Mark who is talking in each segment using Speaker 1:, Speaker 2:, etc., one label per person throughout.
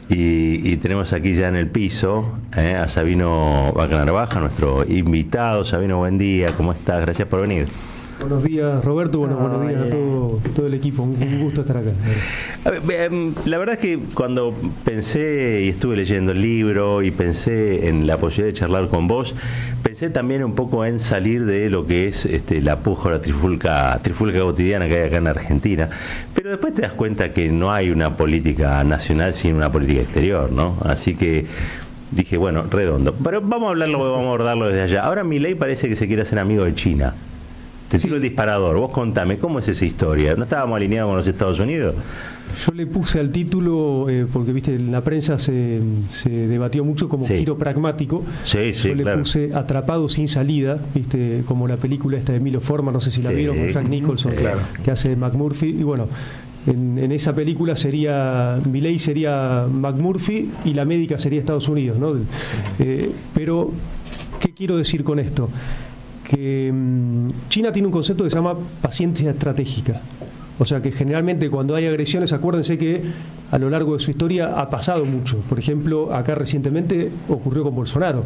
Speaker 1: Y tenemos aquí ya en el piso a Sabino Bacanarvaja, nuestro invitado. Sabino, buen día, ¿cómo estás? Gracias por venir.
Speaker 2: Buenos días, Roberto. Buenos días a todo el equipo. Un gusto estar acá.
Speaker 1: A ver, la verdad es que cuando pensé y estuve leyendo el libro y pensé en la posibilidad de charlar con vos, pensé también un poco en salir de lo que es la puja o la trifulca cotidiana que hay acá en Argentina. Pero después te das cuenta que no hay una política nacional sin una política exterior, ¿no? Así que dije, bueno, redondo. Pero vamos a abordarlo desde allá. Ahora Milei parece que se quiere hacer amigo de China. Te tiro el disparador, vos contame, ¿cómo es esa historia? ¿No estábamos alineados con los Estados Unidos?
Speaker 2: Yo le puse al título, porque viste, en la prensa se debatió mucho como giro pragmático.
Speaker 1: Sí,
Speaker 2: yo le puse Atrapado sin salida, viste, como la película esta de Milo Forman, no sé si la vieron, con Jack Nicholson, que hace McMurphy. Y bueno, en esa película Milei sería McMurphy y la médica sería Estados Unidos, ¿no? Pero, ¿qué quiero decir con esto? Que China tiene un concepto que se llama paciencia estratégica. O sea que generalmente cuando hay agresiones, acuérdense que a lo largo de su historia ha pasado mucho. Por ejemplo, acá recientemente ocurrió con Bolsonaro.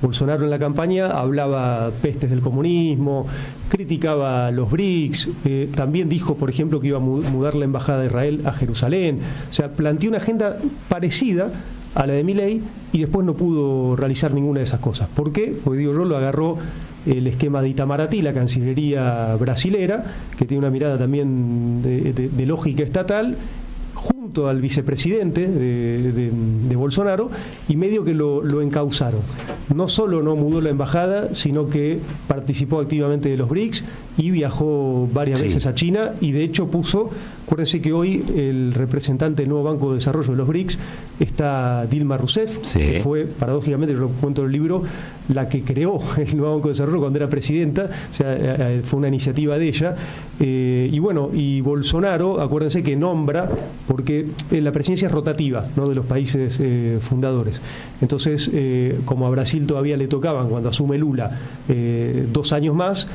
Speaker 2: Bolsonaro en la campaña hablaba pestes del comunismo, criticaba los BRICS, también dijo, por ejemplo, que iba a mudar la embajada de Israel a Jerusalén. O sea, planteó una agenda parecida a la de Milei y después no pudo realizar ninguna de esas cosas. ¿Por qué? Porque digo yo, lo agarró el esquema de Itamaraty, la Cancillería brasilera, que tiene una mirada también de lógica estatal, junto al vicepresidente de Bolsonaro, y medio que lo encauzaron. No solo no mudó la embajada, sino que participó activamente de los BRICS y viajó varias veces a China, y de hecho acuérdense que hoy el representante del nuevo Banco de Desarrollo de los BRICS está Dilma Rousseff, que fue, paradójicamente, yo lo cuento en el libro, la que creó el nuevo Banco de Desarrollo cuando era presidenta. O sea, fue una iniciativa de ella. Y bueno, y Bolsonaro, acuérdense que nombra, porque la presidencia es rotativa, ¿no?, de los países fundadores. Entonces, como a Brasil todavía le tocaban, cuando asume Lula, 2 años más,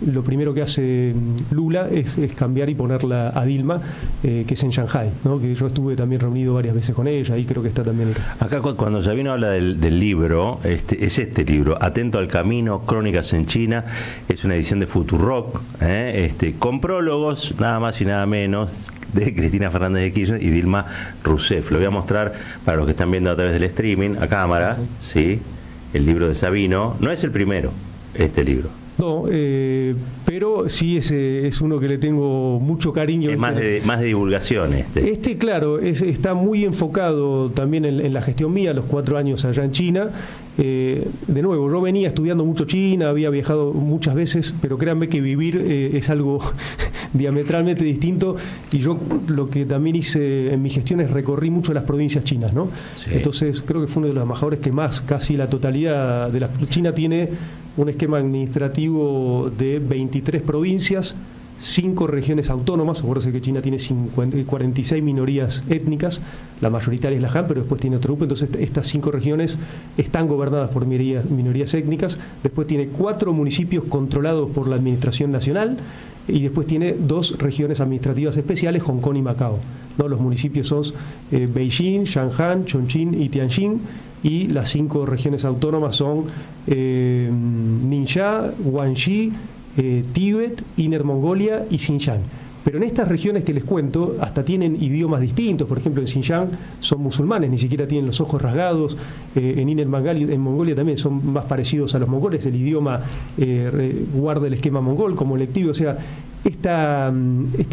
Speaker 2: lo primero que hace Lula es cambiar y ponerla a Dilma, que es en Shanghái, ¿no?, que yo estuve también reunido varias veces con ella, y creo que está también.
Speaker 1: Acá cuando Sabino habla del libro, es este libro, Atento al Camino, Crónicas en China, es una edición de Futurock, con prólogos, nada más y nada menos, de Cristina Fernández de Kirchner y Dilma Rousseff. Lo voy a mostrar para los que están viendo a través del streaming, a cámara, ¿sí? El libro de Sabino. No es el primero, este libro.
Speaker 2: No, pero sí es uno que le tengo mucho cariño.
Speaker 1: Es más de divulgación
Speaker 2: claro, está muy enfocado también en la gestión mía, los 4 años allá en China. De nuevo, yo venía estudiando mucho China, había viajado muchas veces, pero créanme que vivir es algo diametralmente distinto, y yo lo que también hice en mi gestión es recorrí mucho las provincias chinas, ¿no? Sí. Entonces creo que fue uno de los embajadores que más, casi la totalidad de China tiene un esquema administrativo de 23 provincias, 5 regiones autónomas. Acuérdense que China tiene 46 minorías étnicas, la mayoritaria es la Han, pero después tiene otro grupo. Entonces estas 5 regiones están gobernadas por minorías étnicas. Después tiene 4 municipios controlados por la Administración Nacional, y después tiene 2 regiones administrativas especiales, Hong Kong y Macao, ¿no? Los municipios son Beijing, Shanghai, Chongqing y Tianjin, y las 5 regiones autónomas son Ningxia, Guangxi, Tíbet, Inner Mongolia y Xinjiang. Pero en estas regiones que les cuento, hasta tienen idiomas distintos. Por ejemplo, en Xinjiang son musulmanes, ni siquiera tienen los ojos rasgados. En Inner Mongolia también son más parecidos a los mongoles. El idioma guarda el esquema mongol como electivo. O sea, esta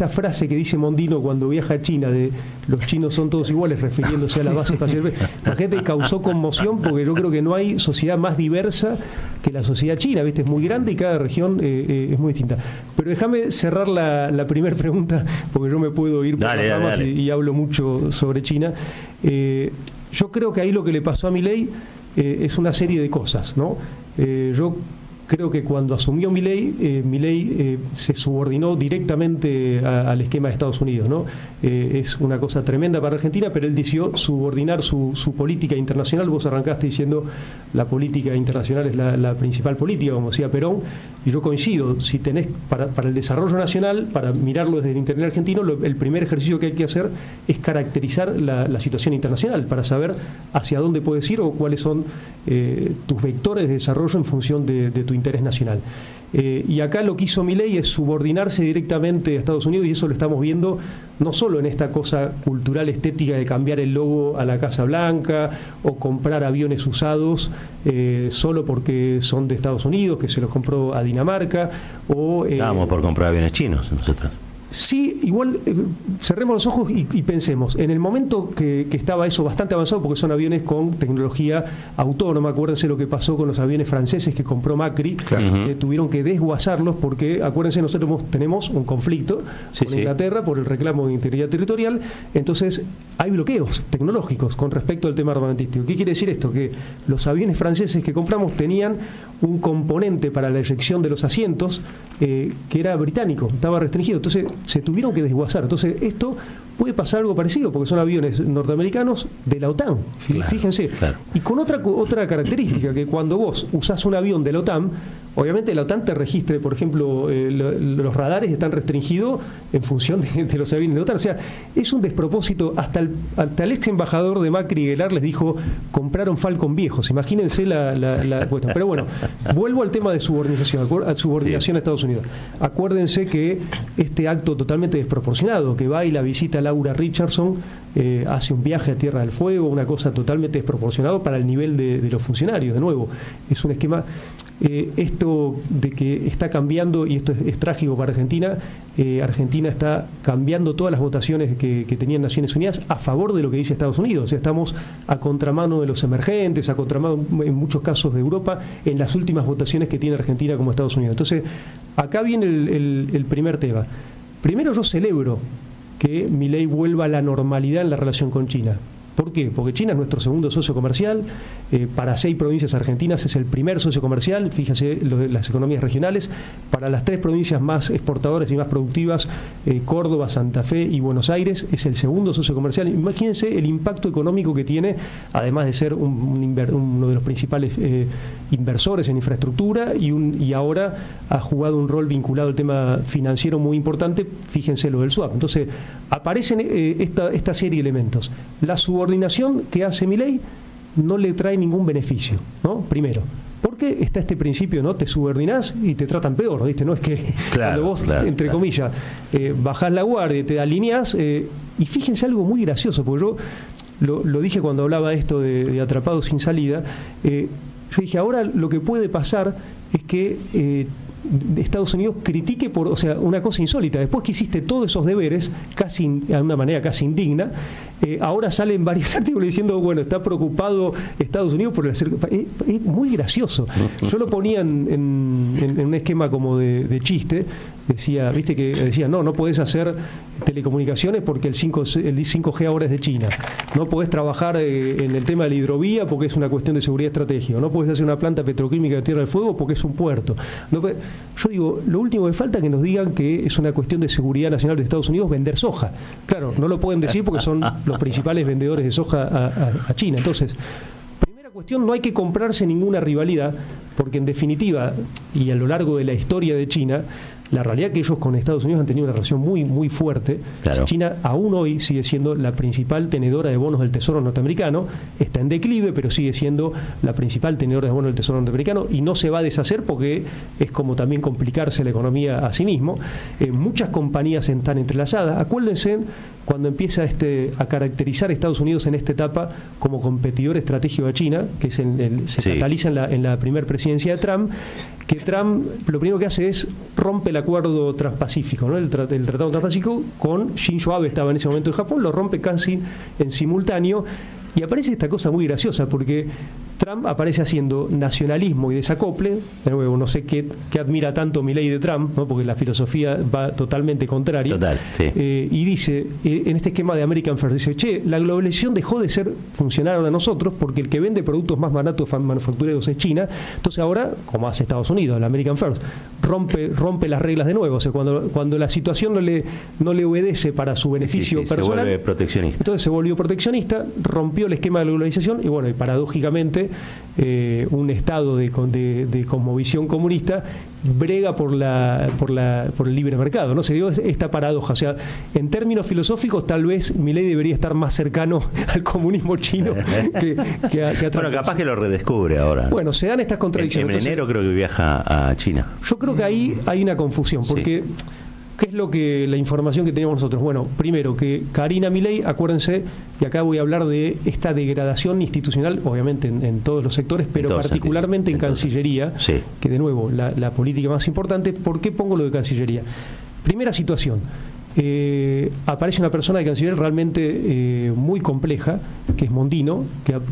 Speaker 2: frase que dice Mondino cuando viaja a China, de los chinos son todos iguales, refiriéndose a la base espacial, la gente causó conmoción, porque yo creo que no hay sociedad más diversa que la sociedad china, ¿viste? Es muy grande y cada región es muy distinta. Pero déjame cerrar la primera pregunta, porque yo me puedo ir por las ramas y hablo mucho sobre China. Yo creo que ahí lo que le pasó a Milei es una serie de cosas, ¿no? Yo creo que cuando asumió Milei se subordinó directamente al esquema de Estados Unidos, ¿no? Es una cosa tremenda para Argentina, pero él decidió subordinar su política internacional. Vos arrancaste diciendo la política internacional es la principal política, como decía Perón, y yo coincido. Si tenés para el desarrollo nacional, para mirarlo desde el interior argentino, el primer ejercicio que hay que hacer es caracterizar la situación internacional para saber hacia dónde puedes ir o cuáles son tus vectores de desarrollo en función de tu interés nacional. Y acá lo que hizo Milei es subordinarse directamente a Estados Unidos, y eso lo estamos viendo no solo en esta cosa cultural estética de cambiar el logo a la Casa Blanca o comprar aviones usados solo porque son de Estados Unidos, que se los compró a Dinamarca, o
Speaker 1: estábamos por comprar aviones chinos nosotros.
Speaker 2: Sí, igual cerremos los ojos y pensemos. En el momento que estaba eso bastante avanzado, porque son aviones con tecnología autónoma, acuérdense lo que pasó con los aviones franceses que compró Macri, claro, que tuvieron que desguazarlos porque, acuérdense, nosotros tenemos un conflicto con Inglaterra por el reclamo de integridad territorial, entonces hay bloqueos tecnológicos con respecto al tema armamentístico. ¿Qué quiere decir esto? Que los aviones franceses que compramos tenían un componente para la eyección de los asientos que era británico, estaba restringido, entonces se tuvieron que desguazar. Entonces esto puede pasar algo parecido porque son aviones norteamericanos de la OTAN, claro, fíjense, claro. Y con otra característica, que cuando vos usás un avión de la OTAN, obviamente la OTAN te registre, por ejemplo, los radares están restringidos en función de los aviones de la OTAN. O sea, es un despropósito. Hasta el ex embajador de Macri, Guelar, les dijo, compraron Falcon viejos. Imagínense la cuestión. Pero bueno, vuelvo al tema de subordinación a Estados Unidos. Acuérdense que este acto totalmente desproporcionado, que va y la visita a Laura Richardson, hace un viaje a Tierra del Fuego, una cosa totalmente desproporcionada para el nivel de los funcionarios. De nuevo, es un esquema... esto de que está cambiando, y esto es trágico para Argentina, Argentina está cambiando todas las votaciones que tenían Naciones Unidas a favor de lo que dice Estados Unidos. O sea, estamos a contramano de los emergentes, a contramano en muchos casos de Europa, en las últimas votaciones que tiene Argentina como Estados Unidos. Entonces, acá viene el primer tema. Primero, yo celebro que Milei vuelva a la normalidad en la relación con China. ¿Por qué? Porque China es nuestro segundo socio comercial, para 6 provincias argentinas es el primer socio comercial, fíjense las economías regionales, para las 3 provincias más exportadoras y más productivas, Córdoba, Santa Fe y Buenos Aires, es el segundo socio comercial. Imagínense el impacto económico que tiene, además de ser uno de los principales inversores en infraestructura y ahora ha jugado un rol vinculado al tema financiero muy importante, fíjense lo del swap. Entonces, aparecen esta serie de elementos. La subordinación que hace Milei no le trae ningún beneficio, ¿no? Primero, porque está este principio, ¿no? Te subordinás y te tratan peor, ¿viste? No es que cuando vos, entre comillas, bajás la guardia y te alineás, y fíjense algo muy gracioso, porque yo lo dije cuando hablaba de esto de Atrapados sin salida, yo dije, ahora lo que puede pasar es que Estados Unidos critique por, o sea, una cosa insólita. Después que hiciste todos esos deberes, de una manera casi indigna, ahora salen varios artículos diciendo, bueno, está preocupado Estados Unidos por el acercamiento. Es muy gracioso. Yo lo ponía en un esquema como de chiste. Decía, viste que decía, no podés hacer telecomunicaciones porque el 5G ahora es de China. No podés trabajar en el tema de la hidrovía porque es una cuestión de seguridad estratégica. No podés hacer una planta petroquímica de Tierra del Fuego porque es un puerto. Yo digo, lo último que falta es que nos digan que es una cuestión de seguridad nacional de Estados Unidos vender soja. Claro, no lo pueden decir porque son los principales vendedores de soja a China. Entonces, primera cuestión, no hay que comprarse ninguna rivalidad, porque en definitiva, y a lo largo de la historia de China, la realidad es que ellos con Estados Unidos han tenido una relación muy, muy fuerte. Claro. China aún hoy sigue siendo la principal tenedora de bonos del Tesoro norteamericano, está en declive, pero sigue siendo la principal tenedora de bonos del Tesoro norteamericano y no se va a deshacer porque es como también complicarse la economía a sí mismo. Muchas compañías están entrelazadas. Acuérdense cuando empieza a caracterizar a Estados Unidos en esta etapa como competidor estratégico de China, que se cataliza en la primera presidencia de Trump, que Trump lo primero que hace es rompe el acuerdo transpacífico, ¿no? el tratado transpacífico con Shinzo Abe, estaba en ese momento en Japón, lo rompe casi en simultáneo y aparece esta cosa muy graciosa porque Trump aparece haciendo nacionalismo y desacople. De nuevo, no sé qué admira tanto Milei de Trump, ¿no? Porque la filosofía va totalmente contraria.
Speaker 1: Total, sí.
Speaker 2: Y dice, en este esquema de American First, dice, che, la globalización dejó de ser funcional ahora a nosotros porque el que vende productos más baratos manufactureros es China. Entonces ahora, como hace Estados Unidos, la American First, rompe las reglas de nuevo. O sea, cuando la situación no le obedece para su beneficio personal,
Speaker 1: se vuelve proteccionista.
Speaker 2: Entonces se volvió proteccionista, rompió el esquema de la globalización y bueno, y paradójicamente un estado de cosmovisión comunista brega por el libre mercado, ¿no? Se dio esta paradoja. O sea, en términos filosóficos, tal vez Milei debería estar más cercano al comunismo chino que a Trump.
Speaker 1: Bueno, capaz que lo redescubre ahora.
Speaker 2: Bueno, se dan estas contradicciones.
Speaker 1: En enero creo que viaja a China.
Speaker 2: Yo creo que ahí hay una confusión, porque ¿qué es la información que teníamos nosotros? Bueno, primero que Karina Milei, acuérdense, y acá voy a hablar de esta degradación institucional, obviamente en todos los sectores, pero particularmente en Cancillería, que de nuevo, la política más importante. ¿Por qué pongo lo de Cancillería? Primera situación. Aparece una persona de Canciller realmente muy compleja, que es Mondino,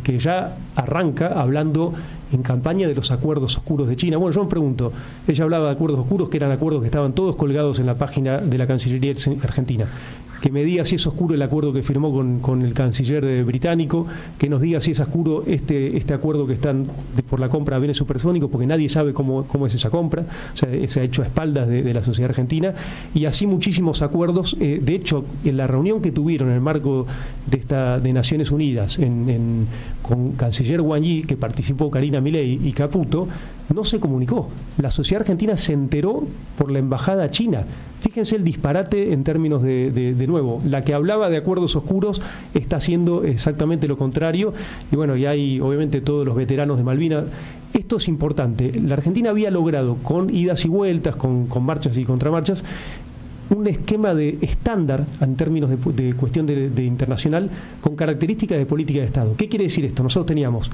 Speaker 2: que ya arranca hablando en campaña de los acuerdos oscuros de China. Bueno, yo me pregunto, ella hablaba de acuerdos oscuros, que eran acuerdos que estaban todos colgados en la página de la Cancillería Argentina. Que me diga si es oscuro el acuerdo que firmó con el canciller británico, que nos diga si es oscuro este acuerdo que están por la compra de bienes supersónicos, porque nadie sabe cómo es esa compra. O sea, se ha hecho a espaldas de la sociedad argentina, y así muchísimos acuerdos. De hecho, en la reunión que tuvieron en el marco de Naciones Unidas con canciller Wang Yi, que participó Karina Milei y Caputo, no se comunicó. La sociedad argentina se enteró por la embajada china. Fíjense el disparate en términos de nuevo. La que hablaba de acuerdos oscuros está haciendo exactamente lo contrario. Y bueno, y hay obviamente todos los veteranos de Malvinas. Esto es importante. La Argentina había logrado, con idas y vueltas, con marchas y contramarchas, un esquema de estándar en términos de cuestión de internacional con características de política de Estado. ¿Qué quiere decir esto? Nosotros teníamos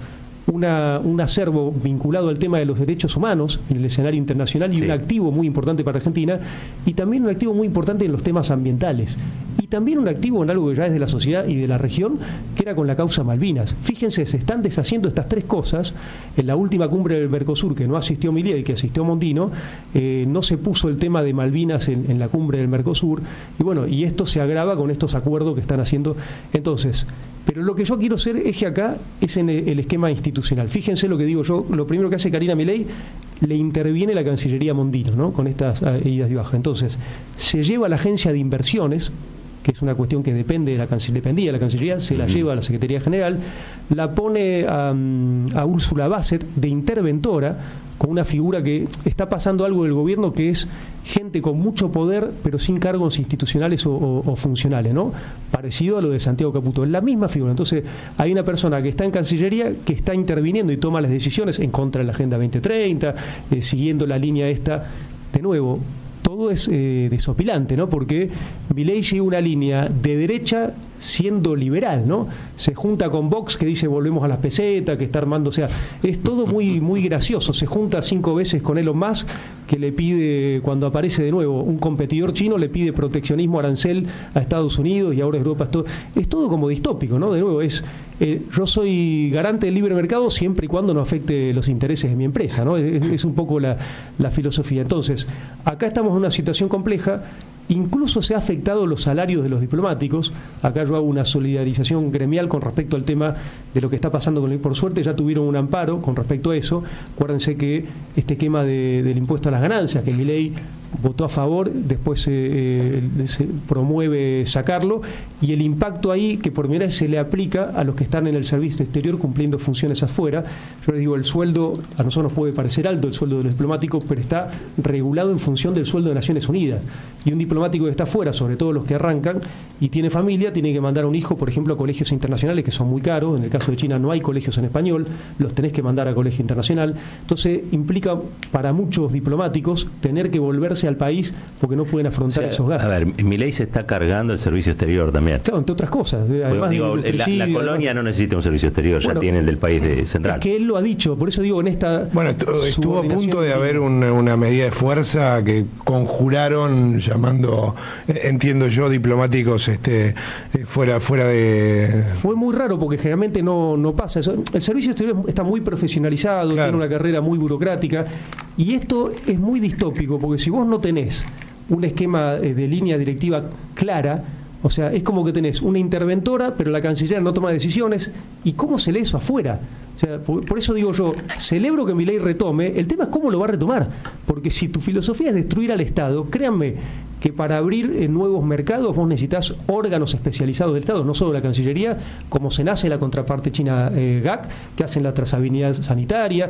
Speaker 2: un acervo vinculado al tema de los derechos humanos en el escenario internacional y un activo muy importante para Argentina, y también un activo muy importante en los temas ambientales, y también un activo en algo que ya es de la sociedad y de la región, que era con la causa Malvinas. Fíjense, se están deshaciendo estas tres cosas. En la última cumbre del Mercosur, que no asistió Milei, que asistió Mondino, no se puso el tema de Malvinas en la cumbre del Mercosur, y bueno, y esto se agrava con estos acuerdos que están haciendo. Entonces, pero lo que yo quiero hacer eje acá es en el esquema institucional. Fíjense lo que digo yo. Lo primero que hace Karina Milei, le interviene la Cancillería Mondino, ¿no? Con estas idas y bajas. Entonces, se lleva a la agencia de inversiones, que es una cuestión que dependía de la Cancillería, se la lleva a la Secretaría General, la pone a Úrsula Bassett de interventora, con una figura que está pasando algo del gobierno, que es gente con mucho poder pero sin cargos institucionales o funcionales, ¿no? Parecido a lo de Santiago Caputo, es la misma figura. Entonces hay una persona que está en Cancillería, que está interviniendo y toma las decisiones en contra de la Agenda 2030, siguiendo la línea esta. De nuevo, todo es desopilante, ¿no? Porque Milei sigue una línea de derecha siendo liberal, ¿no? Se junta con Vox, que dice volvemos a las pesetas, que está armando, o sea, es todo muy, muy gracioso. Se junta 5 veces con Elon Musk, que le pide, cuando aparece de nuevo un competidor chino, le pide proteccionismo arancel a Estados Unidos, y ahora Europa es todo como distópico, ¿no? De nuevo, yo soy garante del libre mercado siempre y cuando no afecte los intereses de mi empresa, ¿no? Es un poco la filosofía. Entonces, acá estamos en una situación compleja. Incluso se ha afectado los salarios de los diplomáticos. Acá yo hago una solidarización gremial con respecto al tema de lo que está pasando con por suerte ya tuvieron un amparo con respecto a eso. Acuérdense que este esquema del impuesto a las ganancias, que Milei votó a favor, después se promueve sacarlo, y el impacto ahí, que por primera vez se le aplica a los que están en el servicio exterior cumpliendo funciones afuera. Yo les digo, el sueldo, a nosotros nos puede parecer alto el sueldo de los diplomáticos, pero está regulado en función del sueldo de Naciones Unidas. Y un diplomático que está afuera, sobre todo los que arrancan y tiene familia, tiene que mandar a un hijo, por ejemplo, a colegios internacionales que son muy caros. En el caso de China no hay colegios en español, los tenés que mandar a colegio internacional. Entonces implica para muchos diplomáticos tener que volverse devolverse al país porque no pueden afrontar esos gastos.
Speaker 1: A ver, Milei se está cargando el servicio exterior también.
Speaker 2: Claro, entre otras cosas. Además
Speaker 1: la colonia no necesita un servicio exterior, ya tiene el del país central.
Speaker 2: Es que él lo ha dicho, por eso digo en esta...
Speaker 3: Bueno, estuvo a punto de haber una medida de fuerza que conjuraron llamando, entiendo yo, diplomáticos fuera de...
Speaker 2: Fue muy raro porque generalmente no pasa eso. El servicio exterior está muy profesionalizado, tiene una carrera muy burocrática, y esto es muy distópico porque si vos no tenés un esquema de línea directiva clara, o sea, es como que tenés una interventora, pero la canciller no toma decisiones. ¿Y cómo se lee eso afuera? O sea, por eso digo yo, celebro que Milei retome. El tema es cómo lo va a retomar. Porque si tu filosofía es destruir al Estado, créanme que para abrir nuevos mercados vos necesitas órganos especializados del Estado, no solo la Cancillería, como se nace la contraparte china GAC, que hacen la trazabilidad sanitaria,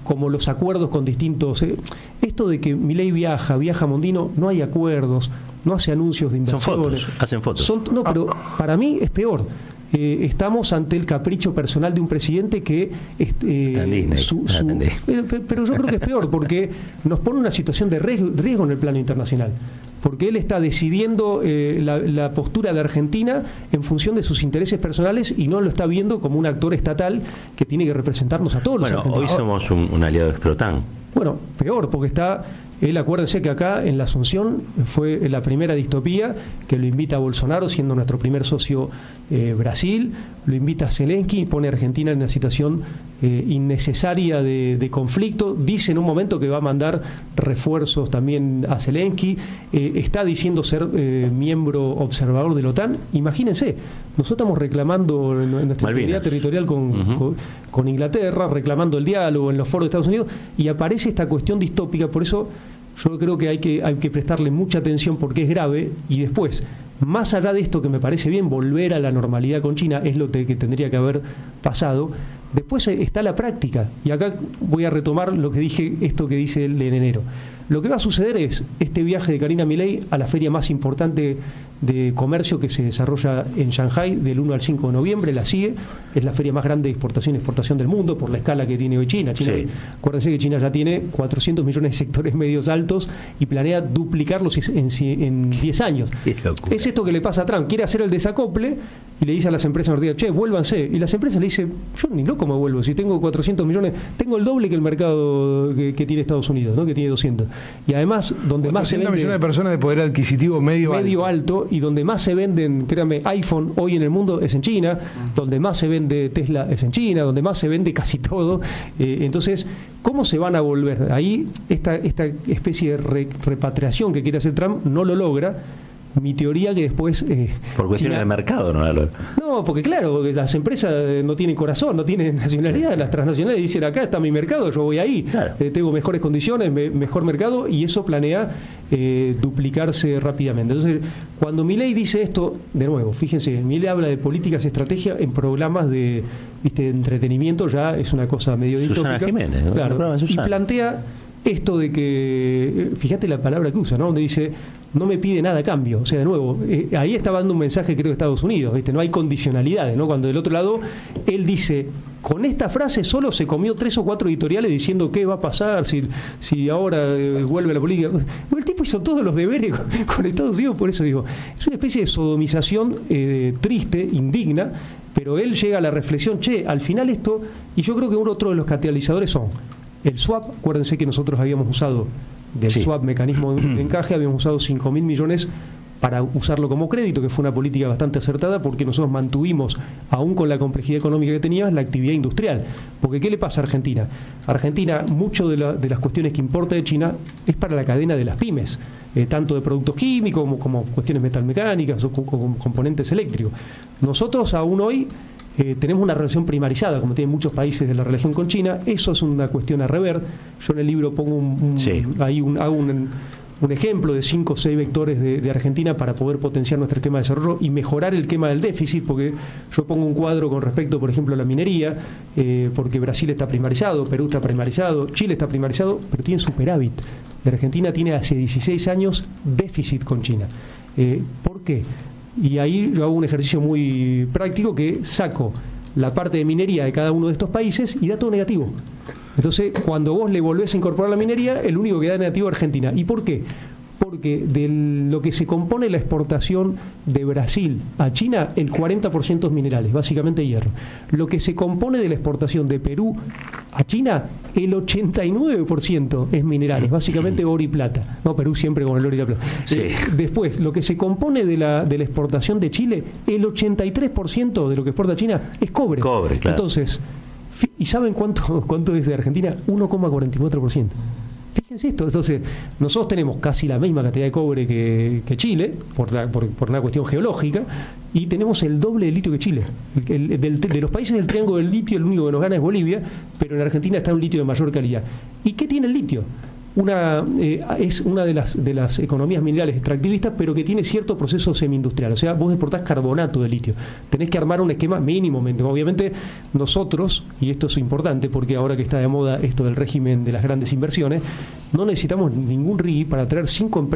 Speaker 2: como los acuerdos con distintos... esto de que Milei viaja a Mondino, no hay acuerdos, no hace anuncios de inversiones.
Speaker 1: Son fotos, hacen fotos.
Speaker 2: No, pero para mí es peor. Estamos ante el capricho personal de un presidente que... pero yo creo que es peor, porque nos pone en una situación de riesgo en el plano internacional. Porque él está decidiendo la postura de Argentina en función de sus intereses personales y no lo está viendo como un actor estatal que tiene que representarnos a todos los argentinos.
Speaker 1: Hoy somos un aliado extra-OTAN.
Speaker 2: Bueno, peor, porque está... Él, acuérdense que acá en la Asunción fue la primera distopía que lo invita a Bolsonaro, siendo nuestro primer socio Brasil, lo invita a Zelensky y pone a Argentina en una situación innecesaria de conflicto. Dice en un momento que va a mandar refuerzos también a Zelensky, está diciendo ser miembro observador de la OTAN. Imagínense, nosotros estamos reclamando nuestra integridad territorial con Inglaterra, reclamando el diálogo en los foros de Estados Unidos, y aparece esta cuestión distópica. Por eso yo creo que hay que prestarle mucha atención porque es grave. Y después, más allá de esto que me parece bien, volver a la normalidad con China es lo que tendría que haber pasado. Después está la práctica, y acá voy a retomar lo que dije, esto que dice él en enero. Lo que va a suceder es este viaje de Karina Milei a la feria más importante de comercio que se desarrolla en Shanghái del 1 al 5 de noviembre, la CIE, es la feria más grande de exportación y exportación del mundo por la escala que tiene hoy China. Acuérdense que China ya tiene 400 millones de sectores medios altos y planea duplicarlos en 10 años. Es esto que le pasa a Trump, quiere hacer el desacople y le dice a las empresas norteamericanas, che, vuélvanse, y las empresas le dicen, yo ni loco me vuelvo, si tengo 400 millones, tengo el doble que el mercado que tiene Estados Unidos, ¿no? Que tiene 200. Y además, donde más se vende... 400
Speaker 3: millones de personas de poder adquisitivo medio
Speaker 2: alto, y donde más se venden, créanme, iPhone hoy en el mundo es en China, donde más se vende Tesla es en China, donde más se vende casi todo. Entonces, ¿cómo se van a volver? Ahí esta especie de repatriación que quiere hacer Trump no lo logra. Mi teoría que después...
Speaker 1: por cuestiones de mercado, ¿no?
Speaker 2: No, porque claro, porque las empresas no tienen corazón, no tienen nacionalidad, las transnacionales dicen, acá está mi mercado, yo voy ahí, tengo mejores condiciones, mejor mercado, y eso planea duplicarse rápidamente. Entonces, cuando Milei dice esto, de nuevo, fíjense, Milei habla de políticas y estrategia en programas de entretenimiento, ya es una cosa medio distópica.
Speaker 1: Susana Jiménez, ¿no?
Speaker 2: Claro, y plantea esto de que, fíjate la palabra que usa, ¿no? Donde dice, no me pide nada a cambio. O sea, de nuevo, ahí está dando un mensaje, creo, de Estados Unidos, ¿viste? No hay condicionalidades, ¿no? Cuando del otro lado, él dice, con esta frase solo se comió 3 o 4 editoriales diciendo qué va a pasar si ahora vuelve la política. Bueno, el tipo hizo todos los deberes con Estados Unidos, por eso digo, es una especie de sodomización triste, indigna, pero él llega a la reflexión, al final esto, y yo creo que otro de los catalizadores son el swap. Acuérdense que nosotros habíamos usado del swap, mecanismo de encaje, habíamos usado 5.000 millones para usarlo como crédito, que fue una política bastante acertada porque nosotros mantuvimos, aún con la complejidad económica que teníamos, la actividad industrial. Porque ¿qué le pasa a Argentina? Argentina, mucho de las cuestiones que importa de China es para la cadena de las pymes, tanto de productos químicos como cuestiones metalmecánicas o componentes eléctricos. Nosotros aún hoy tenemos una relación primarizada, como tienen muchos países de la relación con China. Eso es una cuestión a rever. Yo en el libro pongo hago un ejemplo de 5 o 6 vectores de Argentina para poder potenciar nuestro esquema de desarrollo y mejorar el esquema del déficit, porque yo pongo un cuadro con respecto, por ejemplo, a la minería, porque Brasil está primarizado, Perú está primarizado, Chile está primarizado, pero tiene superávit. Y Argentina tiene hace 16 años déficit con China. ¿Por qué? Y ahí yo hago un ejercicio muy práctico que saco la parte de minería de cada uno de estos países y da todo negativo. Entonces, cuando vos le volvés a incorporar la minería, el único que da negativo es Argentina. ¿Y por qué? Porque de lo que se compone la exportación de Brasil a China, el 40% es minerales, básicamente hierro. Lo que se compone de la exportación de Perú a China, el 89% es minerales, básicamente oro y plata. No, Perú siempre con el oro y la plata.
Speaker 1: Sí.
Speaker 2: Después, lo que se compone de la exportación de Chile, el 83% de lo que exporta China es cobre.
Speaker 1: Cobre, claro.
Speaker 2: Entonces, ¿y saben cuánto es de Argentina? 1,44%. Fíjense esto, entonces nosotros tenemos casi la misma cantidad de cobre que Chile, por una cuestión geológica, y tenemos el doble de litio que Chile. De los países del triángulo del litio, el único que nos gana es Bolivia, pero en Argentina está un litio de mayor calidad. ¿Y qué tiene el litio? Es una de las economías minerales extractivistas, pero que tiene cierto proceso semi-industrial. O sea, vos exportás carbonato de litio. Tenés que armar un esquema mínimo. Obviamente, nosotros, y esto es importante porque ahora que está de moda esto del régimen de las grandes inversiones, no necesitamos ningún RIGI para traer 5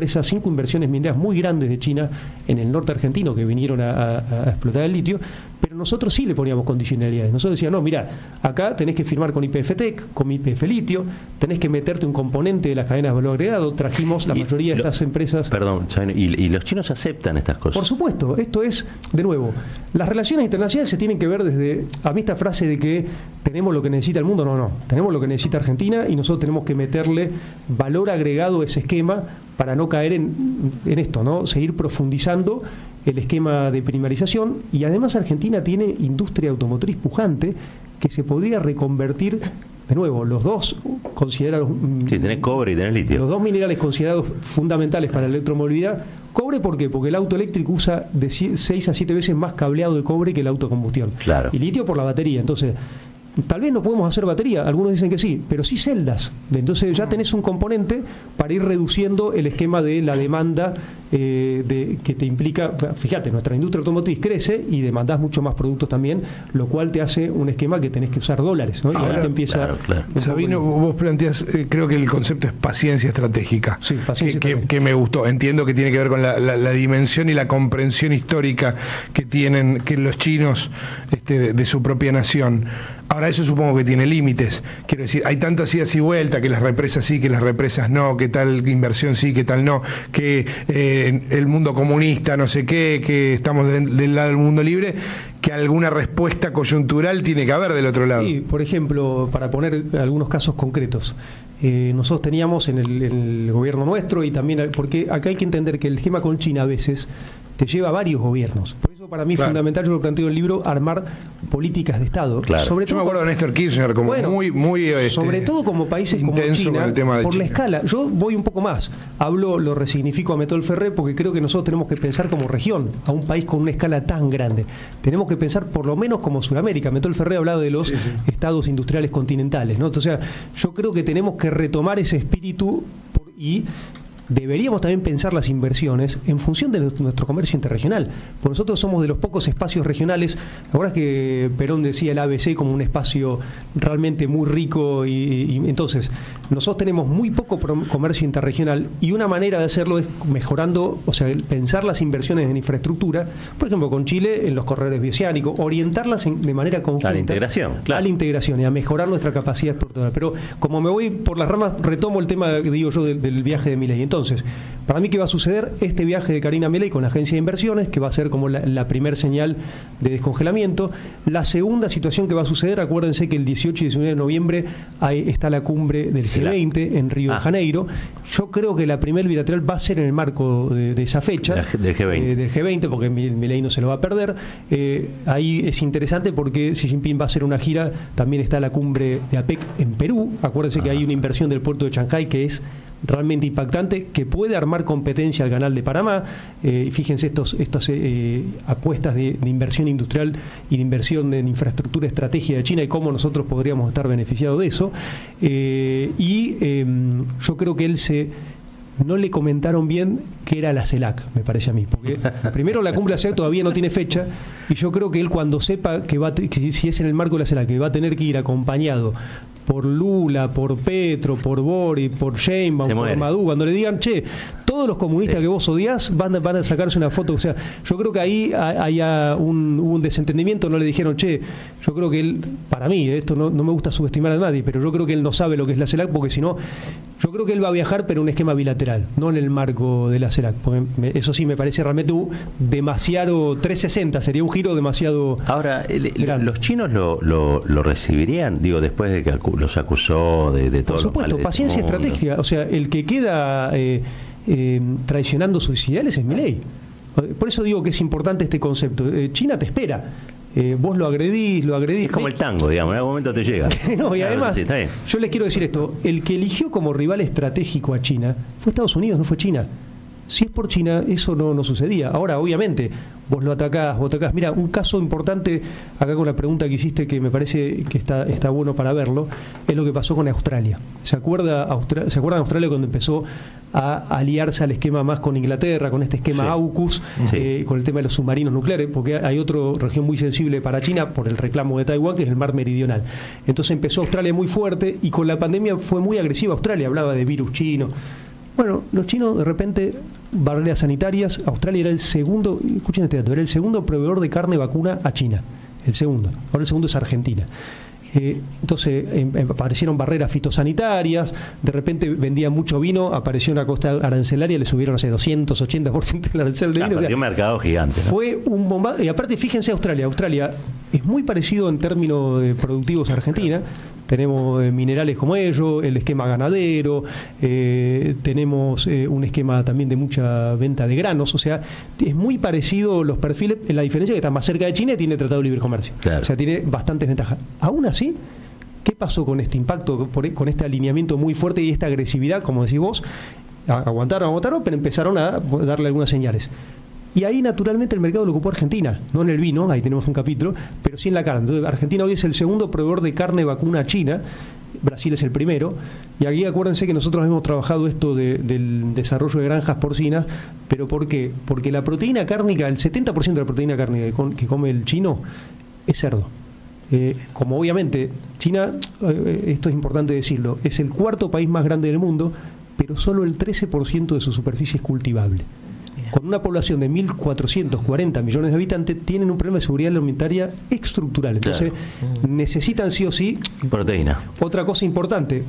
Speaker 2: inversiones mineras muy grandes de China en el norte argentino que vinieron a explotar el litio, pero nosotros sí le poníamos condicionalidades. Nosotros decíamos, no, mira, acá tenés que firmar con YPF-TEC, con YPF Litio, tenés que meterte un componente de las cadenas de valor agregado. Trajimos la mayoría de estas empresas.
Speaker 1: Perdón, ¿y los chinos aceptan estas cosas?
Speaker 2: Por supuesto, esto es, de nuevo, las relaciones internacionales se tienen que ver desde, a mí esta frase de que tenemos lo que necesita el mundo, no, tenemos lo que necesita Argentina y nosotros tenemos que meterle valor agregado a ese esquema para no caer en esto, ¿no? Seguir profundizando el esquema de primarización, y además Argentina tiene industria automotriz pujante que se podría reconvertir, de nuevo, los dos considerados...
Speaker 1: Sí, tenés cobre y tenés litio.
Speaker 2: Los dos minerales considerados fundamentales para la electromovilidad. Cobre, ¿por qué? Porque el auto eléctrico usa de 6 a 7 veces más cableado de cobre que el auto a combustión.
Speaker 1: Claro.
Speaker 2: Y litio por la batería. Entonces, tal vez no podemos hacer batería, algunos dicen que sí, pero sí celdas. Entonces ya tenés un componente para ir reduciendo el esquema de la demanda que te implica. Fíjate, nuestra industria automotriz crece y demandás mucho más productos también, lo cual te hace un esquema que tenés que usar dólares, ¿no? Y ahora te empieza.
Speaker 1: Claro.
Speaker 3: Sabino, vos planteás, creo que el concepto es paciencia estratégica.
Speaker 2: Sí, paciencia estratégica.
Speaker 3: Que me gustó. Entiendo que tiene que ver con la dimensión y la comprensión histórica que tienen los chinos de su propia nación. Ahora, eso supongo que tiene límites. Quiero decir, hay tantas idas y vueltas, que las represas sí, que las represas no, que tal inversión sí, que tal no, que el mundo comunista, no sé qué, que estamos del lado del mundo libre, que alguna respuesta coyuntural tiene que haber del otro lado.
Speaker 2: Sí, por ejemplo, para poner algunos casos concretos. Nosotros teníamos en el gobierno nuestro, y también, porque acá hay que entender que el esquema con China a veces te lleva a varios gobiernos. Por eso para mí es fundamental, yo lo planteo en el libro, armar políticas de Estado.
Speaker 1: Claro.
Speaker 2: Sobre todo,
Speaker 3: yo me acuerdo de Néstor Kirchner como muy
Speaker 2: sobre todo como países como China,
Speaker 3: el tema de
Speaker 2: por
Speaker 3: China.
Speaker 2: La escala. Yo voy un poco más. Lo resignifico a Metol Ferré, porque creo que nosotros tenemos que pensar como región, a un país con una escala tan grande. Tenemos que pensar por lo menos como Sudamérica. Metol Ferré ha hablado de los estados industriales continentales, ¿no? Entonces, yo creo que tenemos que retomar ese espíritu y deberíamos también pensar las inversiones en función de nuestro comercio interregional. Porque nosotros somos de los pocos espacios regionales. Ahora es que Perón decía el ABC como un espacio realmente muy rico, y entonces nosotros tenemos muy poco comercio interregional, y una manera de hacerlo es mejorando, o sea, pensar las inversiones en infraestructura, por ejemplo con Chile en los corredores bioceánicos, orientarlas de manera conjunta
Speaker 1: a la integración, claro.
Speaker 2: A la integración y a mejorar nuestra capacidad exportadora. Pero como me voy por las ramas, retomo el tema que digo yo del viaje de Milei. Entonces, para mí, ¿qué va a suceder? Este viaje de Karina Milei con la agencia de inversiones, que va a ser como la primer señal de descongelamiento. La segunda situación que va a suceder, acuérdense que el 18 y 19 de noviembre está la cumbre del G20 en Río de Janeiro. Yo creo que la primer bilateral va a ser en el marco de esa fecha.
Speaker 1: Del G20.
Speaker 2: Del G20, porque Milei no se lo va a perder. Ahí es interesante porque Xi Jinping va a hacer una gira. También está la cumbre de APEC en Perú. Acuérdense que hay una inversión del puerto de Shanghái que es realmente impactante, que puede armar competencia al canal de Panamá. Fíjense estas apuestas de inversión industrial y de inversión en infraestructura estratégica de China, y cómo nosotros podríamos estar beneficiados de eso. Yo creo que no le comentaron bien qué era la CELAC, me parece a mí, porque primero la cumbre de la CELAC todavía no tiene fecha, y yo creo que él, cuando sepa que si es en el marco de la CELAC, que va a tener que ir acompañado por Lula, por Petro, por Boric, por Sheinbaum, por Maduro, cuando le digan, che, todos los comunistas que vos odiás van a sacarse una foto. O sea, yo creo que ahí hubo un desentendimiento. No le dijeron, che, yo creo que él, para mí, esto no me gusta subestimar a nadie, pero yo creo que él no sabe lo que es la CELAC, porque si no, yo creo que él va a viajar, pero en un esquema bilateral, no en el marco de la CELAC. Porque eso sí me parece realmente demasiado 360, sería un giro demasiado.
Speaker 1: Ahora, ¿los chinos lo recibirían? Digo, después de que los acusó de todo.
Speaker 2: Por supuesto, paciencia y estrategia. O sea, el que queda traicionando sus ideales es Milei. Por eso digo que es importante este concepto. China te espera. Vos lo agredís.
Speaker 1: Es como el tango, digamos, en algún momento te llega.
Speaker 2: No, y además, sí, yo les quiero decir esto, el que eligió como rival estratégico a China fue Estados Unidos, no fue China. Si es por China, eso no sucedía. Ahora, obviamente, vos lo atacás. Mira, un caso importante, acá con la pregunta que hiciste, que me parece que está bueno para verlo, es lo que pasó con Australia. ¿Se acuerdan de Australia cuando empezó a aliarse al esquema más con Inglaterra, con este esquema AUKUS, con el tema de los submarinos nucleares? Porque hay otra región muy sensible para China por el reclamo de Taiwán, que es el mar meridional. Entonces empezó Australia muy fuerte y con la pandemia fue muy agresiva Australia, hablaba de virus chino. Bueno, los chinos de repente, barreras sanitarias, Australia era el segundo, escuchen este dato, era el segundo proveedor de carne vacuna a China, el segundo. Ahora el segundo es Argentina. Entonces aparecieron barreras fitosanitarias, de repente vendía mucho vino, apareció una costa arancelaria, le subieron, no sé, 280% el arancel de vino.
Speaker 1: Perdió un mercado gigante, ¿no?
Speaker 2: Fue un bombardeo. Y aparte, fíjense Australia es muy parecido en términos productivos a Argentina. Tenemos minerales como ellos, el esquema ganadero, tenemos un esquema también de mucha venta de granos, o sea, es muy parecido los perfiles, la diferencia es que está más cerca de China y tiene tratado de libre comercio. Claro. O sea, tiene bastantes ventajas. Aún así, ¿qué pasó con este impacto, con este alineamiento muy fuerte y esta agresividad, como decís vos? Aguantaron, pero empezaron a darle algunas señales. Y ahí naturalmente el mercado lo ocupó Argentina, no en el vino, ahí tenemos un capítulo, pero sí en la carne. Entonces, Argentina hoy es el segundo proveedor de carne vacuna a China, Brasil es el primero, y aquí acuérdense que nosotros hemos trabajado esto del desarrollo de granjas porcinas, pero ¿por qué? Porque la proteína cárnica, el 70% de la proteína cárnica que come el chino es cerdo. Como obviamente China, esto es importante decirlo, es el cuarto país más grande del mundo, pero solo el 13% de su superficie es cultivable. Con una población de 1.440 millones de habitantes, tienen un problema de seguridad alimentaria estructural. Entonces, necesitan sí o sí
Speaker 1: proteína.
Speaker 2: Otra cosa importante,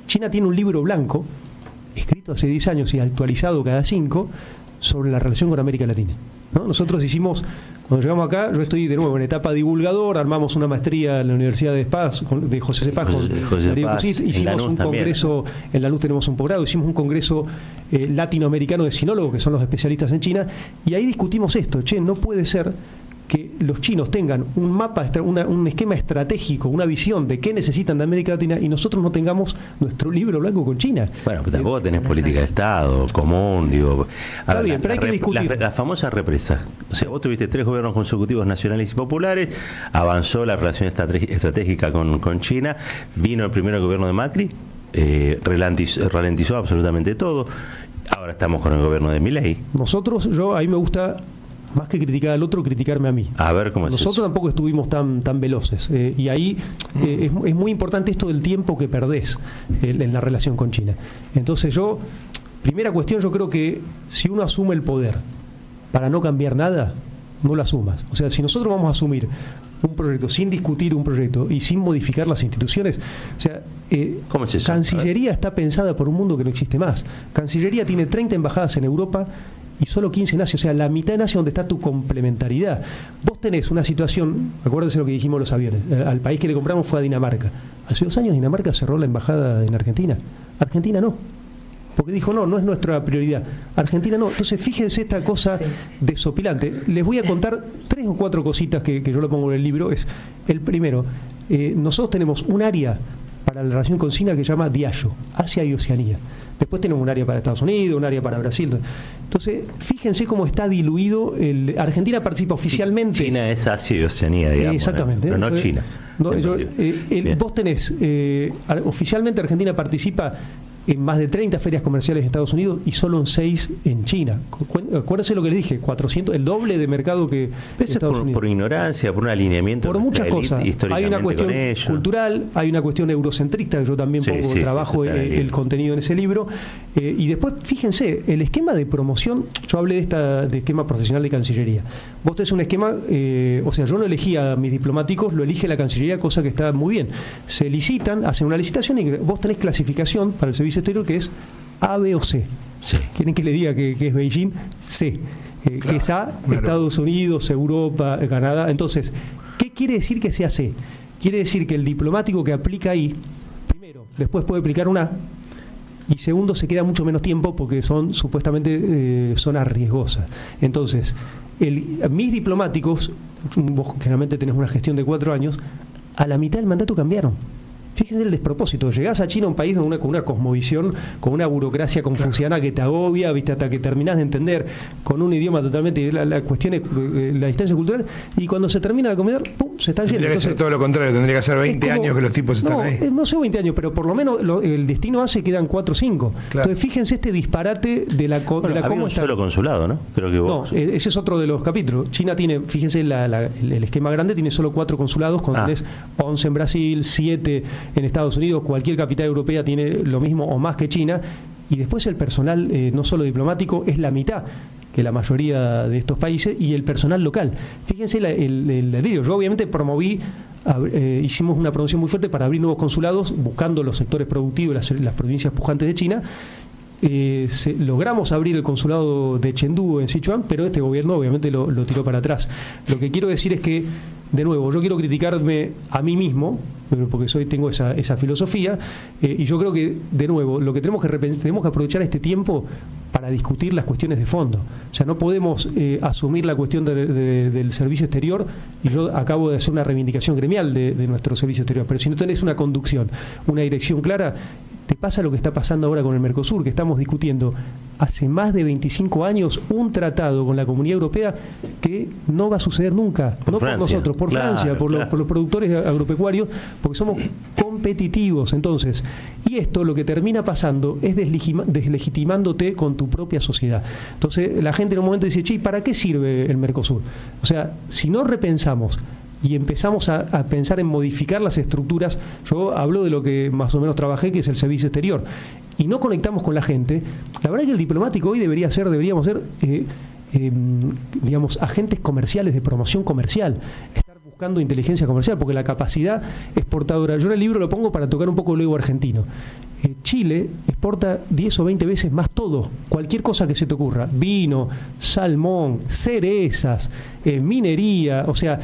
Speaker 2: China tiene un libro blanco, escrito hace 10 años y actualizado cada 5, sobre la relación con América Latina, ¿no? Nosotros hicimos, cuando llegamos acá, yo estoy de nuevo en etapa divulgador, armamos una maestría en la Universidad de Paz, de José Cepaz, hicimos un congreso, en la Lanús tenemos un posgrado, hicimos un congreso latinoamericano de sinólogos, que son los especialistas en China, y ahí discutimos esto, no puede ser que los chinos tengan un mapa, un esquema estratégico, una visión de qué necesitan de América Latina y nosotros no tengamos nuestro libro blanco con China.
Speaker 1: Bueno, pero tampoco tenés política de Estado común, digo.
Speaker 2: Está bien, pero hay que discutir.
Speaker 1: La famosa represa. O sea, vos tuviste 3 gobiernos consecutivos nacionales y populares, avanzó la relación estratégica con China, vino el primer gobierno de Macri, ralentizó absolutamente todo. Ahora estamos con el gobierno de Milei.
Speaker 2: A mí me gusta, más que criticar al otro, criticarme a mí.
Speaker 1: A ver cómo es
Speaker 2: Nosotros
Speaker 1: eso.
Speaker 2: Tampoco estuvimos tan veloces. Y ahí es muy importante esto del tiempo que perdés en la relación con China. Entonces primera cuestión, yo creo que si uno asume el poder para no cambiar nada, no lo asumas. O sea, si nosotros vamos a asumir un proyecto sin discutir un proyecto y sin modificar las instituciones, o sea,
Speaker 1: ¿cómo es eso?
Speaker 2: Cancillería está pensada por un mundo que no existe más. Cancillería tiene 30 embajadas en Europa y solo 15 nace, o sea, la mitad nace donde está tu complementariedad. Vos tenés una situación, acuérdense lo que dijimos los aviones, al país que le compramos fue a Dinamarca. Hace 2 años Dinamarca cerró la embajada en Argentina. Argentina no. Porque dijo, no es nuestra prioridad. Argentina no. Entonces, fíjense esta cosa desopilante. Les voy a contar 3 o 4 cositas que yo lo pongo en el libro. Es el primero, nosotros tenemos un área para la relación con China que se llama Diallo, Asia y Oceanía. Después tenemos un área para Estados Unidos, un área para Brasil. Entonces, fíjense cómo está diluido. Argentina participa oficialmente.
Speaker 1: China es Asia y Oceanía, digamos.
Speaker 2: Exactamente.
Speaker 1: Pero no China.
Speaker 2: Vos tenés, oficialmente Argentina participa en más de 30 ferias comerciales en Estados Unidos y solo en 6 en China. Acuérdense lo que les dije, 400, el doble de mercado que Estados Unidos.
Speaker 1: Por ignorancia, por un alineamiento.
Speaker 2: Por muchas cosas. Hay una cuestión cultural, hay una cuestión eurocentrista, que yo también trabajo el contenido en ese libro. Y después, fíjense, el esquema de promoción, yo hablé de esquema profesional de Cancillería. Vos tenés un esquema, o sea, yo no elegí a mis diplomáticos, lo elige la Cancillería, cosa que está muy bien. Se licitan, hacen una licitación y vos tenés clasificación para el servicio exterior que es A, B o C.
Speaker 1: Sí.
Speaker 2: ¿Quieren que le diga que es Beijing? C. Que es A, Estados Unidos, Europa, Canadá. Entonces, ¿qué quiere decir que sea C? Quiere decir que el diplomático que aplica ahí, primero, después puede aplicar un A, y segundo, se queda mucho menos tiempo porque son supuestamente zonas riesgosas. Entonces, mis diplomáticos, vos generalmente tenés una gestión de 4 años, a la mitad del mandato cambiaron. Fíjense el despropósito. Llegás a China, un país con una cosmovisión, con una burocracia confuciana que te agobia, ¿viste? Hasta que terminás de entender, con un idioma totalmente, la cuestión es la distancia cultural, y cuando se termina de comer, ¡pum!, se están yendo.
Speaker 3: Tendría que ser todo lo contrario, tendría que ser 20 años que los tipos están ahí.
Speaker 2: No sé 20 años, pero por lo menos el destino hace que quedan 4 o 5. Claro. Entonces fíjense este disparate de la
Speaker 1: había
Speaker 2: cómo
Speaker 1: un
Speaker 2: está.
Speaker 1: Solo consulado, ¿no? Creo que vos.
Speaker 2: No, ese es otro de los capítulos. China tiene, fíjense, el esquema grande tiene solo 4 consulados, cuando tenés 11 en Brasil, 7 en Estados Unidos. Cualquier capital europea tiene lo mismo o más que China, y después el personal no solo diplomático es la mitad que la mayoría de estos países, y el personal local. Fíjense el delirio. Yo obviamente promoví, hicimos una promoción muy fuerte para abrir nuevos consulados buscando los sectores productivos, las provincias pujantes de China. Logramos abrir el consulado de Chengdu en Sichuan, pero este gobierno obviamente lo tiró para atrás. Lo que quiero decir es que, de nuevo, yo quiero criticarme a mí mismo, porque tengo esa filosofía, y yo creo que, de nuevo, lo que tenemos que aprovechar este tiempo para discutir las cuestiones de fondo. O sea, no podemos asumir la cuestión del servicio exterior, y yo acabo de hacer una reivindicación gremial de nuestro servicio exterior, pero si no tenés una conducción, una dirección clara, te pasa lo que está pasando ahora con el Mercosur, que estamos discutiendo hace más de 25 años un tratado con la Comunidad Europea que no va a suceder nunca, no por nosotros, por Francia, por los productores agropecuarios, porque somos competitivos. Entonces, y esto lo que termina pasando es deslegitimándote con tu propia sociedad. Entonces, la gente en un momento dice, che, ¿para qué sirve el Mercosur? O sea, si no repensamos y empezamos a pensar en modificar las estructuras, yo hablo de lo que más o menos trabajé, que es el servicio exterior, y no conectamos con la gente, la verdad es que el diplomático hoy deberíamos ser digamos, agentes comerciales de promoción comercial, estar buscando inteligencia comercial, porque la capacidad exportadora, yo en el libro lo pongo para tocar un poco el ego argentino. Chile exporta 10 o 20 veces más todo, cualquier cosa que se te ocurra, vino, salmón, cerezas, minería, o sea,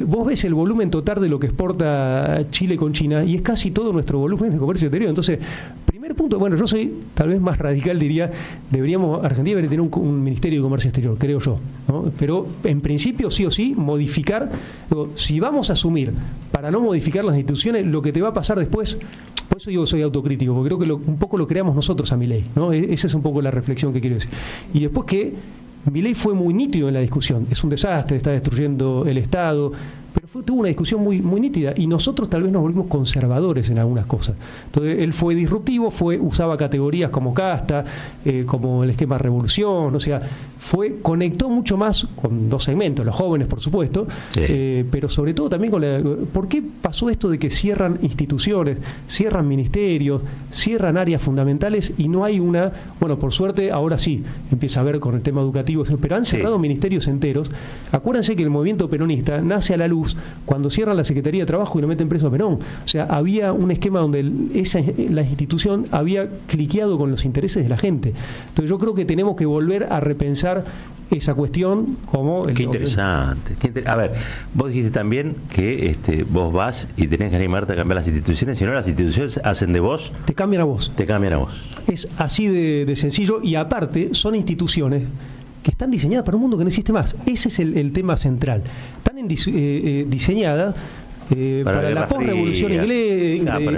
Speaker 2: vos ves el volumen total de lo que exporta Chile con China y es casi todo nuestro volumen de comercio exterior. Entonces, primer punto, bueno, yo soy tal vez más radical, diría, Argentina debería tener un Ministerio de Comercio Exterior, creo yo, ¿no? Pero en principio, sí o sí, modificar, si vamos a asumir para no modificar las instituciones, lo que te va a pasar después. Por eso yo soy autocrítico, porque creo que un poco lo creamos nosotros a Milei, ¿no? Esa es un poco la reflexión que quiero decir. Y después que Milei fue muy nítido en la discusión, es un desastre, está destruyendo el Estado, pero tuvo una discusión muy, muy nítida, y nosotros tal vez nos volvimos conservadores en algunas cosas. Entonces él fue disruptivo, usaba categorías como casta, como el esquema revolución, o sea, conectó mucho más con dos segmentos, los jóvenes por supuesto, sí. Pero sobre todo también ¿por qué pasó esto de que cierran instituciones, cierran ministerios, cierran áreas fundamentales y no hay bueno, por suerte ahora sí empieza a ver con el tema educativo, pero han cerrado ministerios enteros. Acuérdense que el movimiento peronista nace a la luz cuando cierran la Secretaría de Trabajo y lo meten preso a Perón. O sea, había un esquema donde la institución había cliqueado con los intereses de la gente. Entonces yo creo que tenemos que volver a repensar esa cuestión como...
Speaker 1: Qué interesante. A ver, vos dijiste también que vos vas y tenés que animarte a cambiar las instituciones, si no las instituciones hacen de vos...
Speaker 2: Te cambian a vos.
Speaker 1: Te cambian a vs.
Speaker 2: Es así de sencillo, y aparte son instituciones que están diseñadas para un mundo que no existe más. Ese es el tema central. Están diseñadas para la post-revolución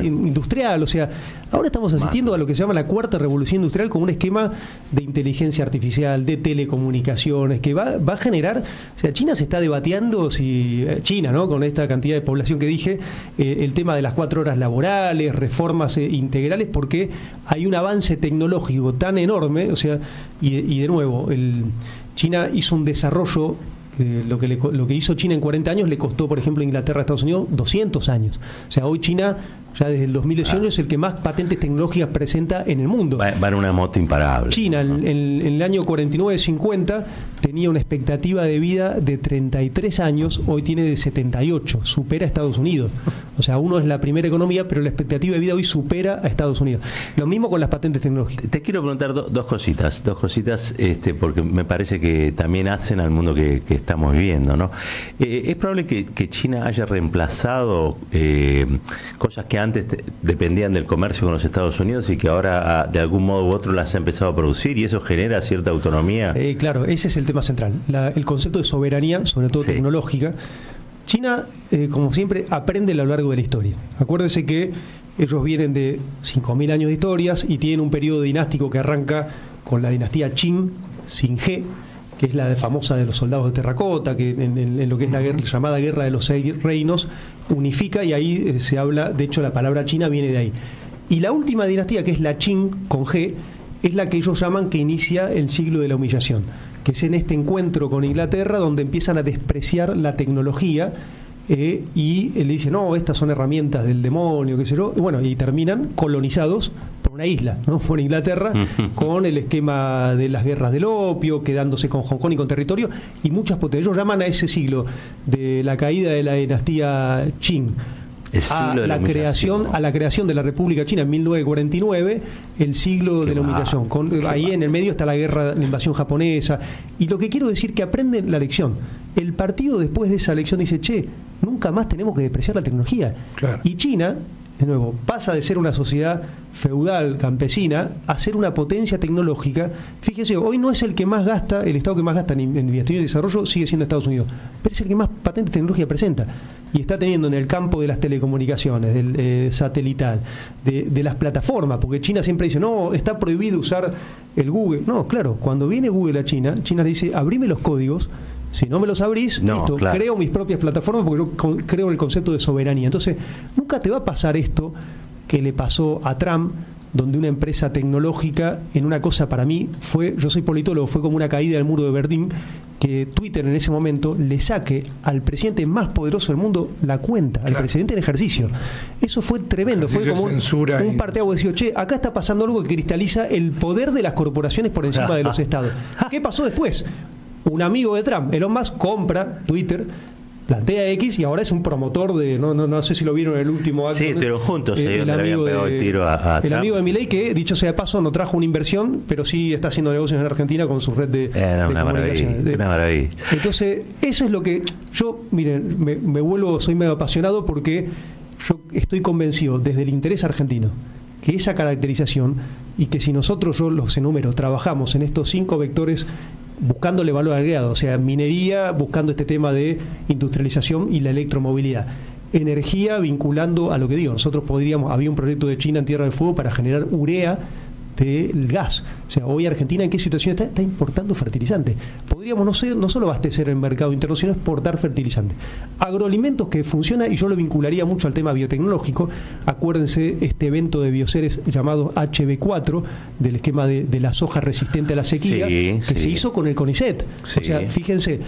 Speaker 2: industrial. O sea, ahora estamos asistiendo a lo que se llama la cuarta revolución industrial, con un esquema de inteligencia artificial, de telecomunicaciones, que va a generar... O sea, China se está debatiendo si... China, ¿no? Con esta cantidad de población que dije, el tema de las 4 horas laborales, reformas integrales, porque hay un avance tecnológico tan enorme, o sea, y de nuevo, China hizo un desarrollo... Lo que hizo China en 40 años le costó, por ejemplo, a Inglaterra, a Estados Unidos, 200 años. O sea, hoy China, ya desde el 2018, es el que más patentes tecnológicas presenta en el mundo.
Speaker 1: Va en una moto imparable.
Speaker 2: China, en el año 49-50, tenía una expectativa de vida de 33 años, hoy tiene de 78, supera a Estados Unidos. O sea, uno es la primera economía, pero la expectativa de vida hoy supera a Estados Unidos. Lo mismo con las patentes tecnológicas.
Speaker 1: Te quiero preguntar dos cositas, porque me parece que también hacen al mundo que estamos viviendo, ¿no? Es probable que China haya reemplazado cosas que antes dependían del comercio con los Estados Unidos y que ahora de algún modo u otro las ha empezado a producir, y eso genera cierta autonomía.
Speaker 2: Claro, ese es el tema central, el concepto de soberanía, sobre todo tecnológica. China, como siempre, aprende a lo largo de la historia. Acuérdense que ellos vienen de 5.000 años de historias y tienen un periodo dinástico que arranca con la dinastía Qing, Qing-He, que es la famosa de los soldados de terracota, que en lo que es la llamada Guerra de los 6 Reinos, unifica, y ahí se habla, de hecho la palabra China viene de ahí. Y la última dinastía, que es la Qing con He, es la que ellos llaman que inicia el siglo de la humillación, que es en este encuentro con Inglaterra donde empiezan a despreciar la tecnología y le dicen, no, estas son herramientas del demonio, qué sé yo, y terminan colonizados por una isla, ¿no? Por Inglaterra, con el esquema de las guerras del opio, quedándose con Hong Kong y con territorio, y muchas potencias. Ellos llaman a ese siglo de la caída de la dinastía Qing a la creación de la República China en 1949, el siglo de la humillación. Ahí en el medio está la guerra, la invasión japonesa. Y lo que quiero decir que aprenden la lección. El partido después de esa lección dice, nunca más tenemos que despreciar la tecnología. Claro. Y China, de nuevo, pasa de ser una sociedad feudal, campesina, a ser una potencia tecnológica. Fíjese, hoy no es el que más gasta, el Estado que más gasta en investigación y desarrollo sigue siendo Estados Unidos, pero es el que más patentes tecnológicas presenta. Y está teniendo en el campo de las telecomunicaciones, del satelital, de las plataformas, porque China siempre dice, no, está prohibido usar el Google. No, claro, cuando viene Google a China le dice, abrime los códigos. Si no me los abrís, listo, creo mis propias plataformas, porque yo creo en el concepto de soberanía. Entonces, nunca te va a pasar esto que le pasó a Trump, donde una empresa tecnológica, en una cosa para mí, yo soy politólogo, fue como una caída del muro de Berlín, que Twitter en ese momento le saque al presidente más poderoso del mundo la cuenta, al presidente en ejercicio. Eso fue tremendo, fue como un parteaguas. Decir, acá está pasando algo que cristaliza el poder de las corporaciones por encima de los estados. ¿Qué pasó después? Un amigo de Trump, Elon Musk, compra Twitter, plantea X y ahora es un promotor de, no sé si lo vieron en el último acto.
Speaker 1: Sí, estuvieron juntos, el amigo el tiro a
Speaker 2: el amigo de Milei, que dicho sea de paso no trajo una inversión, pero sí está haciendo negocios en Argentina con su red de comunicaciones.
Speaker 1: Una maravilla.
Speaker 2: Entonces, eso es lo que yo, miren, soy medio apasionado porque yo estoy convencido desde el interés argentino que esa caracterización, y que si nosotros, yo los enumero, trabajamos en estos 5 vectores buscándole valor agregado, o sea, minería, buscando este tema de industrialización y la electromovilidad, energía vinculando a lo que digo, nosotros había un proyecto de China en Tierra del Fuego para generar urea del gas. O sea, hoy Argentina en qué situación está importando fertilizantes. Podríamos no solo abastecer el mercado interno, sino exportar fertilizantes. Agroalimentos que funciona, y yo lo vincularía mucho al tema biotecnológico. Acuérdense este evento de bioseres llamado HB4, del esquema de la soja resistente a la sequía, se hizo con el CONICET. O sea, fíjense,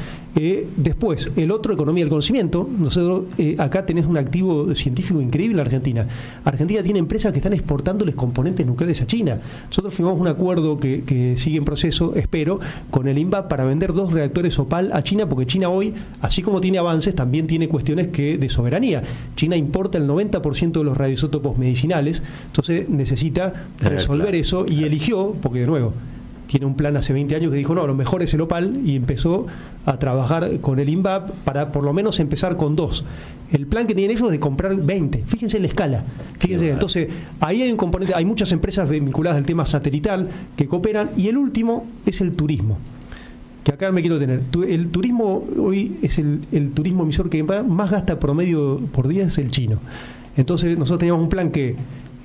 Speaker 2: después, el otro, economía del conocimiento. Nosotros acá tenés un activo científico increíble en Argentina. Argentina tiene empresas que están exportándoles componentes nucleares a China. Nosotros firmamos un acuerdo que sigue en proceso, espero, con el INVAP para vender 2 reactores Opal a China, porque China hoy, así como tiene avances, también tiene cuestiones de soberanía. China importa el 90% de los radioisótopos medicinales, entonces necesita resolver eso, y eligió, porque de nuevo, tiene un plan hace 20 años que dijo, no, lo mejor es el Opal, y empezó a trabajar con el INVAP para por lo menos empezar con 2. El plan que tienen ellos es de comprar 20. Fíjense en la escala. Fíjense, entonces, ahí hay un componente, hay muchas empresas vinculadas al tema satelital que cooperan, y el último es el turismo. que acá me quiero detener. El turismo hoy es el turismo emisor que más gasta promedio por día, es el chino. Entonces nosotros teníamos un plan que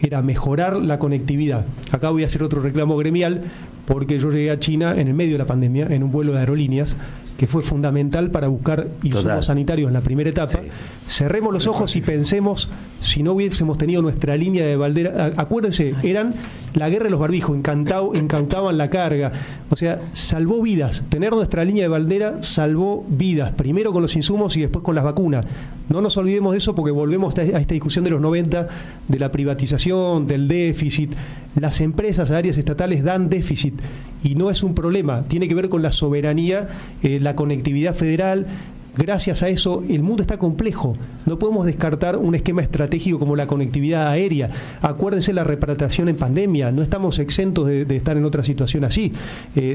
Speaker 2: era mejorar la conectividad. Acá voy a hacer otro reclamo gremial, porque yo llegué a China en el medio de la pandemia, en un vuelo de aerolíneas, que fue fundamental para buscar insumos sanitarios en la primera etapa. Sí. Cerremos los ojos y pensemos, si no hubiésemos tenido nuestra línea de bandera, acuérdense, eran la guerra de los barbijos, incautaban la carga, o sea, salvó vidas. Tener nuestra línea de bandera salvó vidas, primero con los insumos y después con las vacunas. No nos olvidemos de eso, porque volvemos a esta discusión de los 90, de la privatización, del déficit. Las empresas aéreas estatales dan déficit y no es un problema, tiene que ver con la soberanía, la conectividad federal. Gracias a eso el mundo está complejo. No podemos descartar un esquema estratégico como la conectividad aérea. Acuérdense la repatriación en pandemia. No estamos exentos de estar en otra situación así.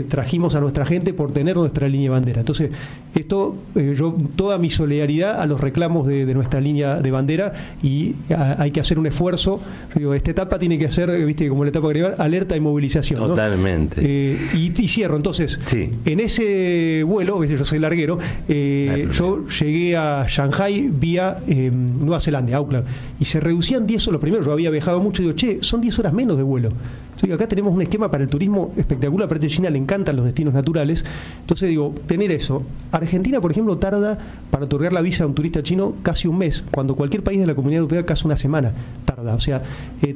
Speaker 2: Trajimos a nuestra gente por tener nuestra línea de bandera. Entonces, esto, yo toda mi solidaridad a los reclamos de nuestra línea de bandera, y hay que hacer un esfuerzo. Digo, esta etapa tiene que ser, viste, como la etapa agregar, alerta y movilización.
Speaker 1: Totalmente.
Speaker 2: ¿No? Y cierro. Entonces, sí, en ese vuelo, yo soy larguero, yo llegué a Shanghai vía Nueva Zelanda, Auckland, y se reducían 10 horas. Primero, yo había viajado mucho y digo, son 10 horas menos de vuelo. Acá tenemos un esquema para el turismo espectacular. Aparte, a China le encantan los destinos naturales. Entonces digo, tener eso. Argentina, por ejemplo, tarda para otorgar la visa a un turista chino casi un mes, cuando cualquier país de la Comunidad Europea casi una semana tarda. O sea,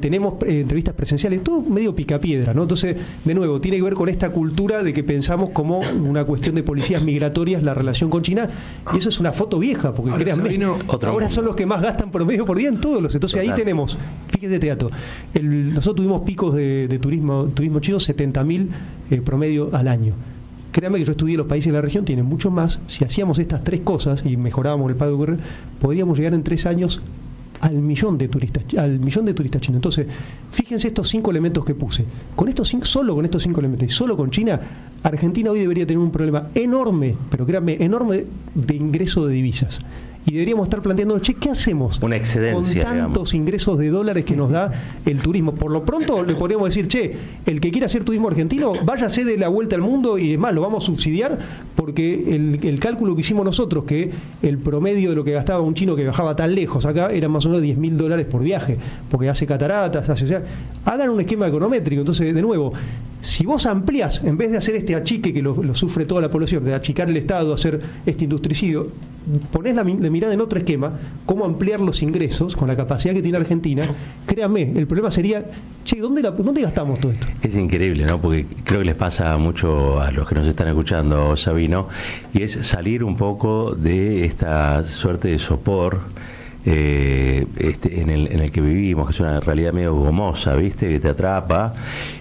Speaker 2: tenemos entrevistas presenciales, todo medio picapiedra, ¿no? Entonces, de nuevo, tiene que ver con esta cultura de que pensamos como una cuestión de policías migratorias la relación con China, y eso es una foto vieja, porque créanme, ahora son los que más gastan promedio por día en todos los. Entonces, ahí tenemos, fíjate, teatro. Nosotros tuvimos picos de turismo chino, 70.000 promedio al año. Créanme que yo estudié los países de la región, tienen mucho más. Si hacíamos estas tres cosas y mejorábamos el pago de QR, podríamos llegar en 3 años al millón de turistas chinos. Entonces, fíjense estos 5 elementos que puse. Solo con estos 5 elementos y solo con China, Argentina hoy debería tener un problema enorme, pero créanme, enorme, de ingreso de divisas. Y deberíamos estar planteando, ¿qué hacemos
Speaker 1: una excedencia,
Speaker 2: con tantos ingresos de dólares que nos da el turismo? Por lo pronto le podríamos decir, el que quiera hacer turismo argentino, váyase de la vuelta al mundo, y además lo vamos a subsidiar, porque el cálculo que hicimos nosotros, que el promedio de lo que gastaba un chino que viajaba tan lejos acá, era más o menos $10.000 por viaje, porque hace cataratas, o sea, hagan un esquema econométrico. Entonces, de nuevo, si vos ampliás, en vez de hacer este achique que lo sufre toda la población, de achicar el Estado, hacer este industricidio, ponés la mirada en otro esquema, cómo ampliar los ingresos con la capacidad que tiene Argentina. Créanme, el problema sería, ¿dónde gastamos todo esto?
Speaker 1: Es increíble, ¿no? Porque creo que les pasa mucho a los que nos están escuchando, Sabino, y es salir un poco de esta suerte de sopor en el que vivimos, que es una realidad medio gomosa, ¿viste? Que te atrapa,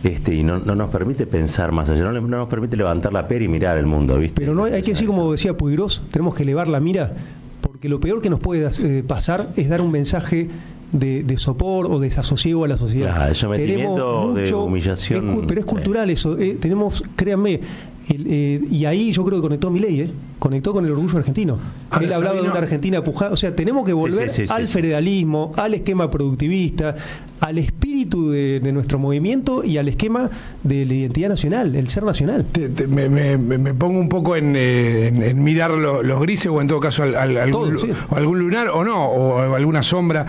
Speaker 1: y no nos permite pensar más allá, no nos permite levantar la pera y mirar el mundo, ¿viste?
Speaker 2: Pero no hay que decir, como decía Puigros, tenemos que elevar la mira, porque lo peor que nos puede pasar es dar un mensaje de sopor o desasosiego a la sociedad.
Speaker 1: Claro, de sometimiento, de humillación.
Speaker 2: Pero es cultural eso. Tenemos, créanme, y ahí yo creo que conectó Milei, conectó con el orgullo argentino. Él hablaba de una Argentina pujada. O sea, tenemos que volver al feudalismo, al esquema productivista, al espíritu de nuestro movimiento y al esquema de la identidad nacional, el ser nacional.
Speaker 3: Me pongo un poco en mirar los grises, o en todo caso algún lunar, o no, o alguna sombra.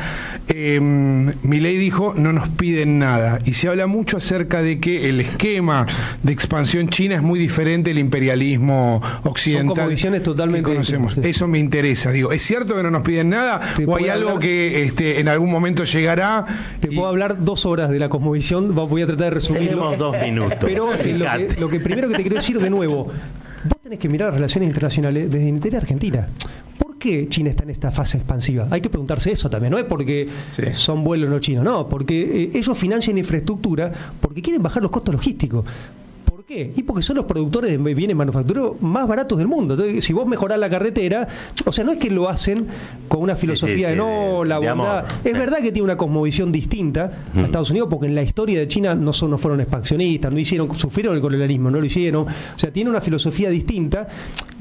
Speaker 3: Milei dijo, no nos piden nada, y se habla mucho acerca de que el esquema de expansión china es muy diferente al imperialismo occidental.
Speaker 2: Son como visiones totalmente
Speaker 3: que conocemos. Eso me interesa. Digo, ¿es cierto que no nos piden nada? ¿O hay algo que en algún momento llegará?
Speaker 2: Te puedo hablar 2 horas de la cosmovisión, voy a tratar de resumirlo.
Speaker 1: Tenemos 2 minutos.
Speaker 2: Pero lo que primero que te quiero decir de nuevo, vos tenés que mirar las relaciones internacionales desde la entera Argentina. ¿Por qué China está en esta fase expansiva? Hay que preguntarse eso también. No es porque son vuelos no chinos, no, porque ellos financian infraestructura porque quieren bajar los costos logísticos. ¿Por qué? Y porque son los productores de bienes manufacturados más baratos del mundo. Entonces, si vos mejorás la carretera, o sea, no es que lo hacen con una filosofía de la bondad. Es verdad que tiene una cosmovisión distinta a Estados Unidos, porque en la historia de China no fueron expansionistas, sufrieron el colonialismo, no lo hicieron. O sea, tiene una filosofía distinta.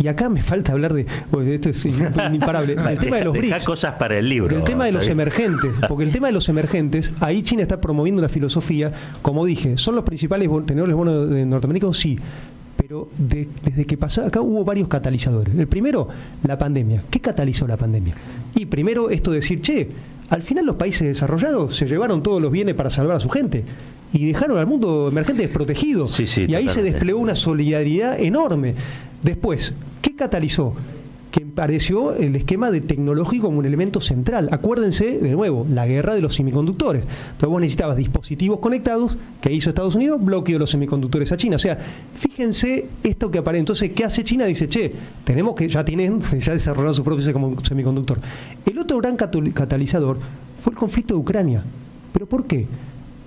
Speaker 2: Y acá me falta hablar esto es imparable. El tema de los BRICS.
Speaker 1: Cosas para el libro.
Speaker 2: El tema de los emergentes. Porque el tema de los emergentes, ahí China está promoviendo una filosofía, como dije, son los principales tenedores bonos de norteamericanos, sí. Pero desde que pasó, acá hubo varios catalizadores. El primero, la pandemia. ¿Qué catalizó la pandemia? Y primero esto de decir, al final los países desarrollados se llevaron todos los bienes para salvar a su gente y dejaron al mundo emergente desprotegido.
Speaker 1: Sí,
Speaker 2: y ahí
Speaker 1: totalmente.
Speaker 2: se desplegó una solidaridad enorme. Después, ¿qué catalizó? Que apareció el esquema de tecnológico como un elemento central. Acuérdense, de nuevo, la guerra de los semiconductores. Entonces vos necesitabas dispositivos conectados. ¿Qué hizo Estados Unidos? Bloqueó los semiconductores a China. O sea, fíjense esto que aparece. Entonces, ¿qué hace China? Dice, tenemos que, ya desarrollaron su propio semiconductor. El otro gran catalizador fue el conflicto de Ucrania. ¿Pero por qué?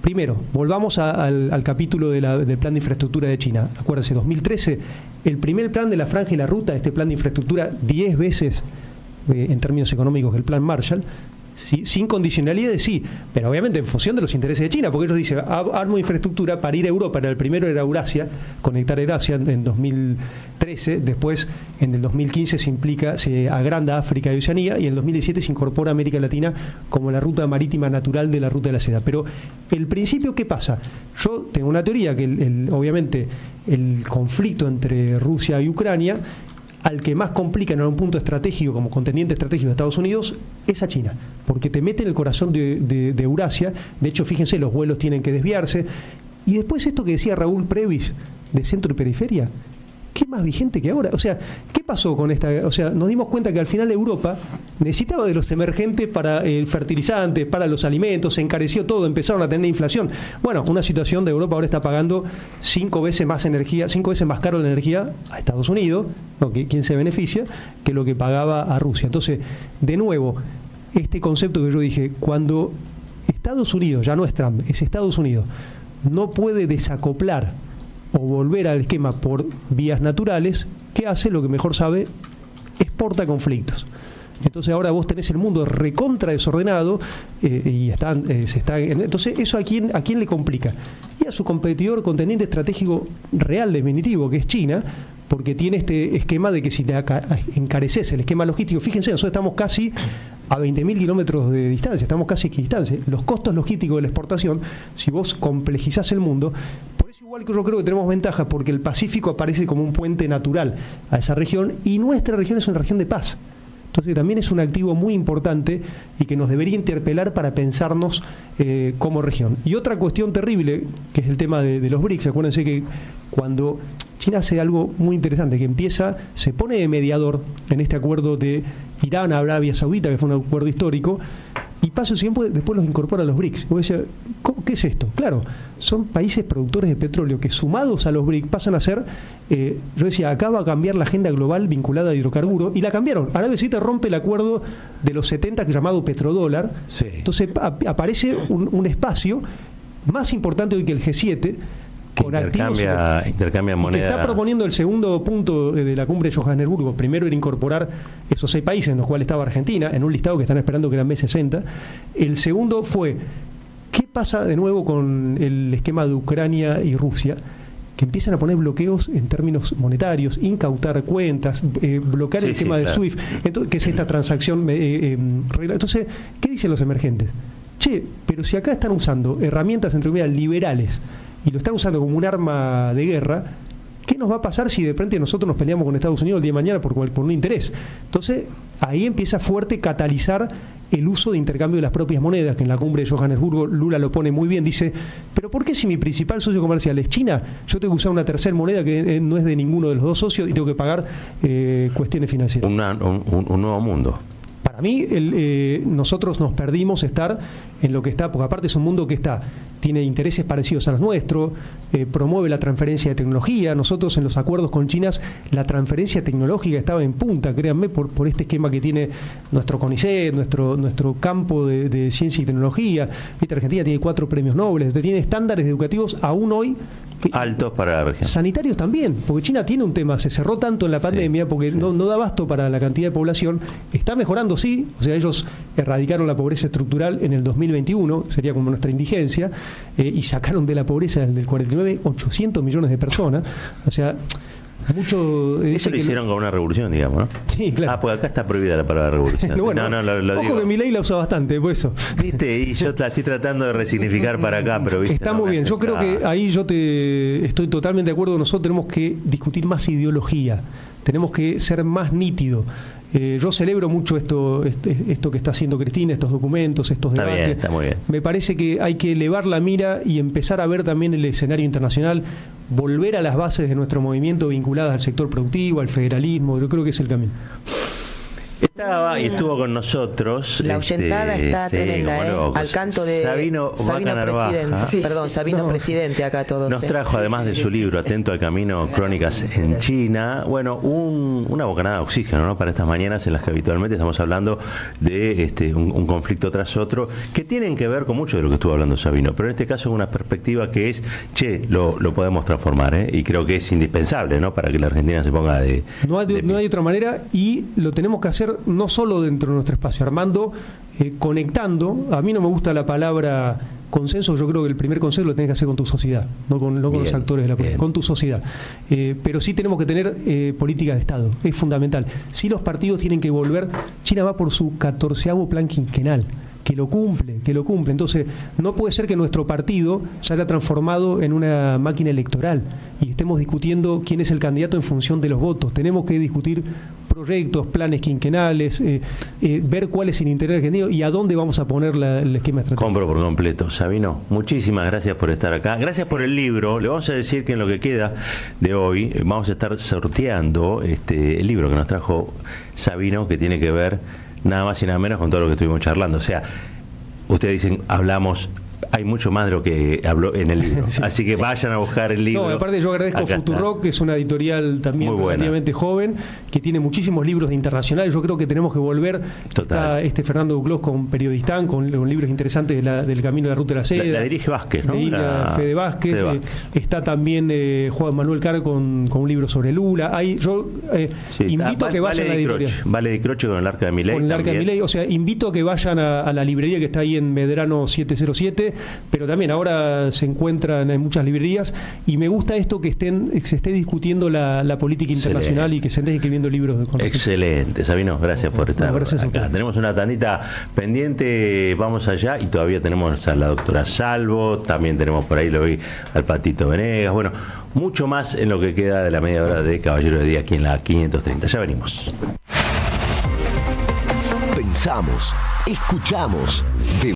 Speaker 2: Primero, volvamos al capítulo del plan de infraestructura de China. Acuérdense, 2013, el primer plan de la franja y la ruta, este plan de infraestructura 10 veces en términos económicos que el plan Marshall, ¿sí? Sin condicionalidades, sí, pero obviamente en función de los intereses de China, porque ellos dicen, armo infraestructura para ir a Europa, el primero era Eurasia, conectar Eurasia en 2013, después en el 2015 se agranda África y Oceanía, y en el 2017 se incorpora América Latina como la ruta marítima natural de la ruta de la seda. Pero el principio, ¿qué pasa? Yo tengo una teoría que obviamente el conflicto entre Rusia y Ucrania, al que más complica en un punto estratégico, como contendiente estratégico de Estados Unidos, es a China, porque te mete en el corazón de Eurasia. De hecho, fíjense, los vuelos tienen que desviarse. Y después esto que decía Raúl Previs, de centro y periferia, ¿qué más vigente que ahora? O sea, ¿qué pasó con esta? O sea, nos dimos cuenta que al final Europa necesitaba de los emergentes para el fertilizante, para los alimentos, se encareció todo, empezaron a tener inflación. Bueno, una situación de Europa ahora está pagando 5 veces más energía, 5 veces más caro la energía a Estados Unidos, ¿no? ¿Quién se beneficia? Que lo que pagaba a Rusia. Entonces, de nuevo, este concepto que yo dije, cuando Estados Unidos, ya no es Trump, es Estados Unidos, no puede desacoplar o volver al esquema por vías naturales, ¿qué hace? Lo que mejor sabe, exporta conflictos. Entonces ahora vos tenés el mundo recontra desordenado y entonces eso ¿a quién le complica? Y a su competidor contendiente estratégico real, definitivo, que es China, porque tiene este esquema de que si te encareces el esquema logístico, fíjense, nosotros estamos casi a 20.000 kilómetros de distancia, estamos casi equidistancia. Los costos logísticos de la exportación, si vos complejizás el mundo, por eso igual que yo creo que tenemos ventaja, porque el Pacífico aparece como un puente natural a esa región, y nuestra región es una región de paz. Entonces también es un activo muy importante y que nos debería interpelar para pensarnos como región. Y otra cuestión terrible, que es el tema de los BRICS. Acuérdense que cuando China hace algo muy interesante, que se pone de mediador en este acuerdo de Irán a Arabia Saudita, que fue un acuerdo histórico, y paso de tiempo después los incorpora a los BRICS. Vos decís, ¿qué es esto? Claro, son países productores de petróleo que, sumados a los BRICS, pasan a ser, yo decía, acá va a cambiar la agenda global vinculada a hidrocarburos, y la cambiaron. Arabia Saudita rompe el acuerdo de los 70, que es llamado petrodólar.
Speaker 1: Sí.
Speaker 2: Entonces aparece un espacio más importante hoy que el G7, con
Speaker 1: intercambia moneda.
Speaker 2: Que está proponiendo el segundo punto de la cumbre de Johannesburgo. Primero era incorporar esos 6 países, en los cuales estaba Argentina, en un listado que están esperando que eran B60. El segundo fue, ¿qué pasa de nuevo con el esquema de Ucrania y Rusia? Que empiezan a poner bloqueos en términos monetarios, incautar cuentas, bloquear el esquema de SWIFT, entonces, que es esta transacción. Entonces, ¿qué dicen los emergentes? Pero si acá están usando herramientas, entre comillas, liberales, y lo están usando como un arma de guerra, ¿qué nos va a pasar si de repente nosotros nos peleamos con Estados Unidos el día de mañana por un interés? Entonces, ahí empieza fuerte catalizar el uso de intercambio de las propias monedas, que en la cumbre de Johannesburgo Lula lo pone muy bien. Dice, ¿pero por qué si mi principal socio comercial es China, yo tengo que usar una tercera moneda que no es de ninguno de los dos socios y tengo que pagar cuestiones financieras?
Speaker 1: Un nuevo mundo.
Speaker 2: Para mí, nosotros nos perdimos estar en lo que está, porque aparte es un mundo que tiene intereses parecidos a los nuestros, promueve la transferencia de tecnología. Nosotros en los acuerdos con China, la transferencia tecnológica estaba en punta, créanme, por este esquema que tiene nuestro CONICET, nuestro campo de ciencia y tecnología. Argentina tiene 4 premios Nobel, tiene estándares educativos aún hoy
Speaker 1: altos para la región.
Speaker 2: Sanitarios también, porque China tiene un tema, se cerró tanto en la pandemia porque no da abasto para la cantidad de población. Está mejorando, sí, o sea, ellos erradicaron la pobreza estructural en el 2021, sería como nuestra indigencia, y sacaron de la pobreza del 49 800 millones de personas. O sea,
Speaker 1: Eso lo hicieron con una revolución, digamos, ¿no?
Speaker 2: Sí, claro.
Speaker 1: Porque acá está prohibida la palabra revolución.
Speaker 2: Bueno, lo digo. Que Milei la usa bastante, por eso.
Speaker 1: ¿Viste? Y yo la estoy tratando de resignificar para acá, pero ¿viste?
Speaker 2: Está muy bien. Yo creo que ahí estoy totalmente de acuerdo. Nosotros tenemos que discutir más ideología. Tenemos que ser más nítidos. Yo celebro mucho esto que está haciendo Cristina, estos documentos, estos debates.
Speaker 1: Está muy bien.
Speaker 2: Me parece que hay que elevar la mira y empezar a ver también el escenario internacional, volver a las bases de nuestro movimiento vinculadas al sector productivo, al federalismo. Yo creo que es el camino.
Speaker 1: Estaba y estuvo con nosotros.
Speaker 4: La ahuyentada está tremenda, al canto de
Speaker 1: Sabino
Speaker 4: Presidente. Sí. Perdón, Sabino Presidente acá todos.
Speaker 1: Nos trajo, además de su libro Atento al Camino, Crónicas en China, bueno, una bocanada de oxígeno, ¿no? Para estas mañanas en las que habitualmente estamos hablando de un conflicto tras otro, que tienen que ver con mucho de lo que estuvo hablando Sabino, pero en este caso una perspectiva que es, lo podemos transformar, y creo que es indispensable, ¿no? Para que la Argentina se ponga de
Speaker 2: no hay otra manera, y lo tenemos que hacer no solo dentro de nuestro espacio, Armando, conectando. A mí no me gusta la palabra consenso. Yo creo que el primer consenso lo tenés que hacer con tu sociedad, no con los actores de la política, con tu sociedad. Pero sí tenemos que tener política de Estado, es fundamental. Sí, los partidos tienen que volver. China va por su 14º plan quinquenal, que lo cumple. Entonces, no puede ser que nuestro partido se haya transformado en una máquina electoral y estemos discutiendo quién es el candidato en función de los votos. Tenemos que discutir proyectos, planes quinquenales, ver cuál es el interés argentino y a dónde vamos a poner el esquema estratégico.
Speaker 1: Compro por completo. Sabino, muchísimas gracias por estar acá. Gracias por el libro. Le vamos a decir que en lo que queda de hoy vamos a estar sorteando el libro que nos trajo Sabino, que tiene que ver nada más y nada menos con todo lo que estuvimos charlando. O sea, ustedes dicen, hay mucho más de lo que habló en el libro. Sí, así que vayan a buscar el libro.
Speaker 2: No, aparte yo agradezco a Futurock, que es una editorial también relativamente joven, que tiene muchísimos libros de internacionales. Yo creo que tenemos que volver. Está Fernando Duclos con Periodistán, con libros interesantes del Camino de la Ruta de la Seda.
Speaker 1: La dirige Vázquez, ¿no?
Speaker 2: Fede Vázquez. Está también Juan Manuel Carr con un libro sobre Lula. Yo invito a que vayan a la editorial.
Speaker 1: Vale de Croce con el Arca de Milei.
Speaker 2: Con el Arca de Milei. O sea, invito a que vayan a la librería que está ahí en Medrano 707, pero también ahora se encuentran en muchas librerías, y me gusta esto que se esté discutiendo la política internacional y que se estén escribiendo libros.
Speaker 1: Excelente, Sabino, gracias por estar acá. Tenemos una tandita pendiente, vamos allá, y todavía tenemos a la doctora Salvo, también tenemos por ahí, lo vi al Patito Venegas, bueno, mucho más en lo que queda de la media hora de Caballero de Día aquí en la 530. Ya venimos.
Speaker 5: Pensamos, escuchamos,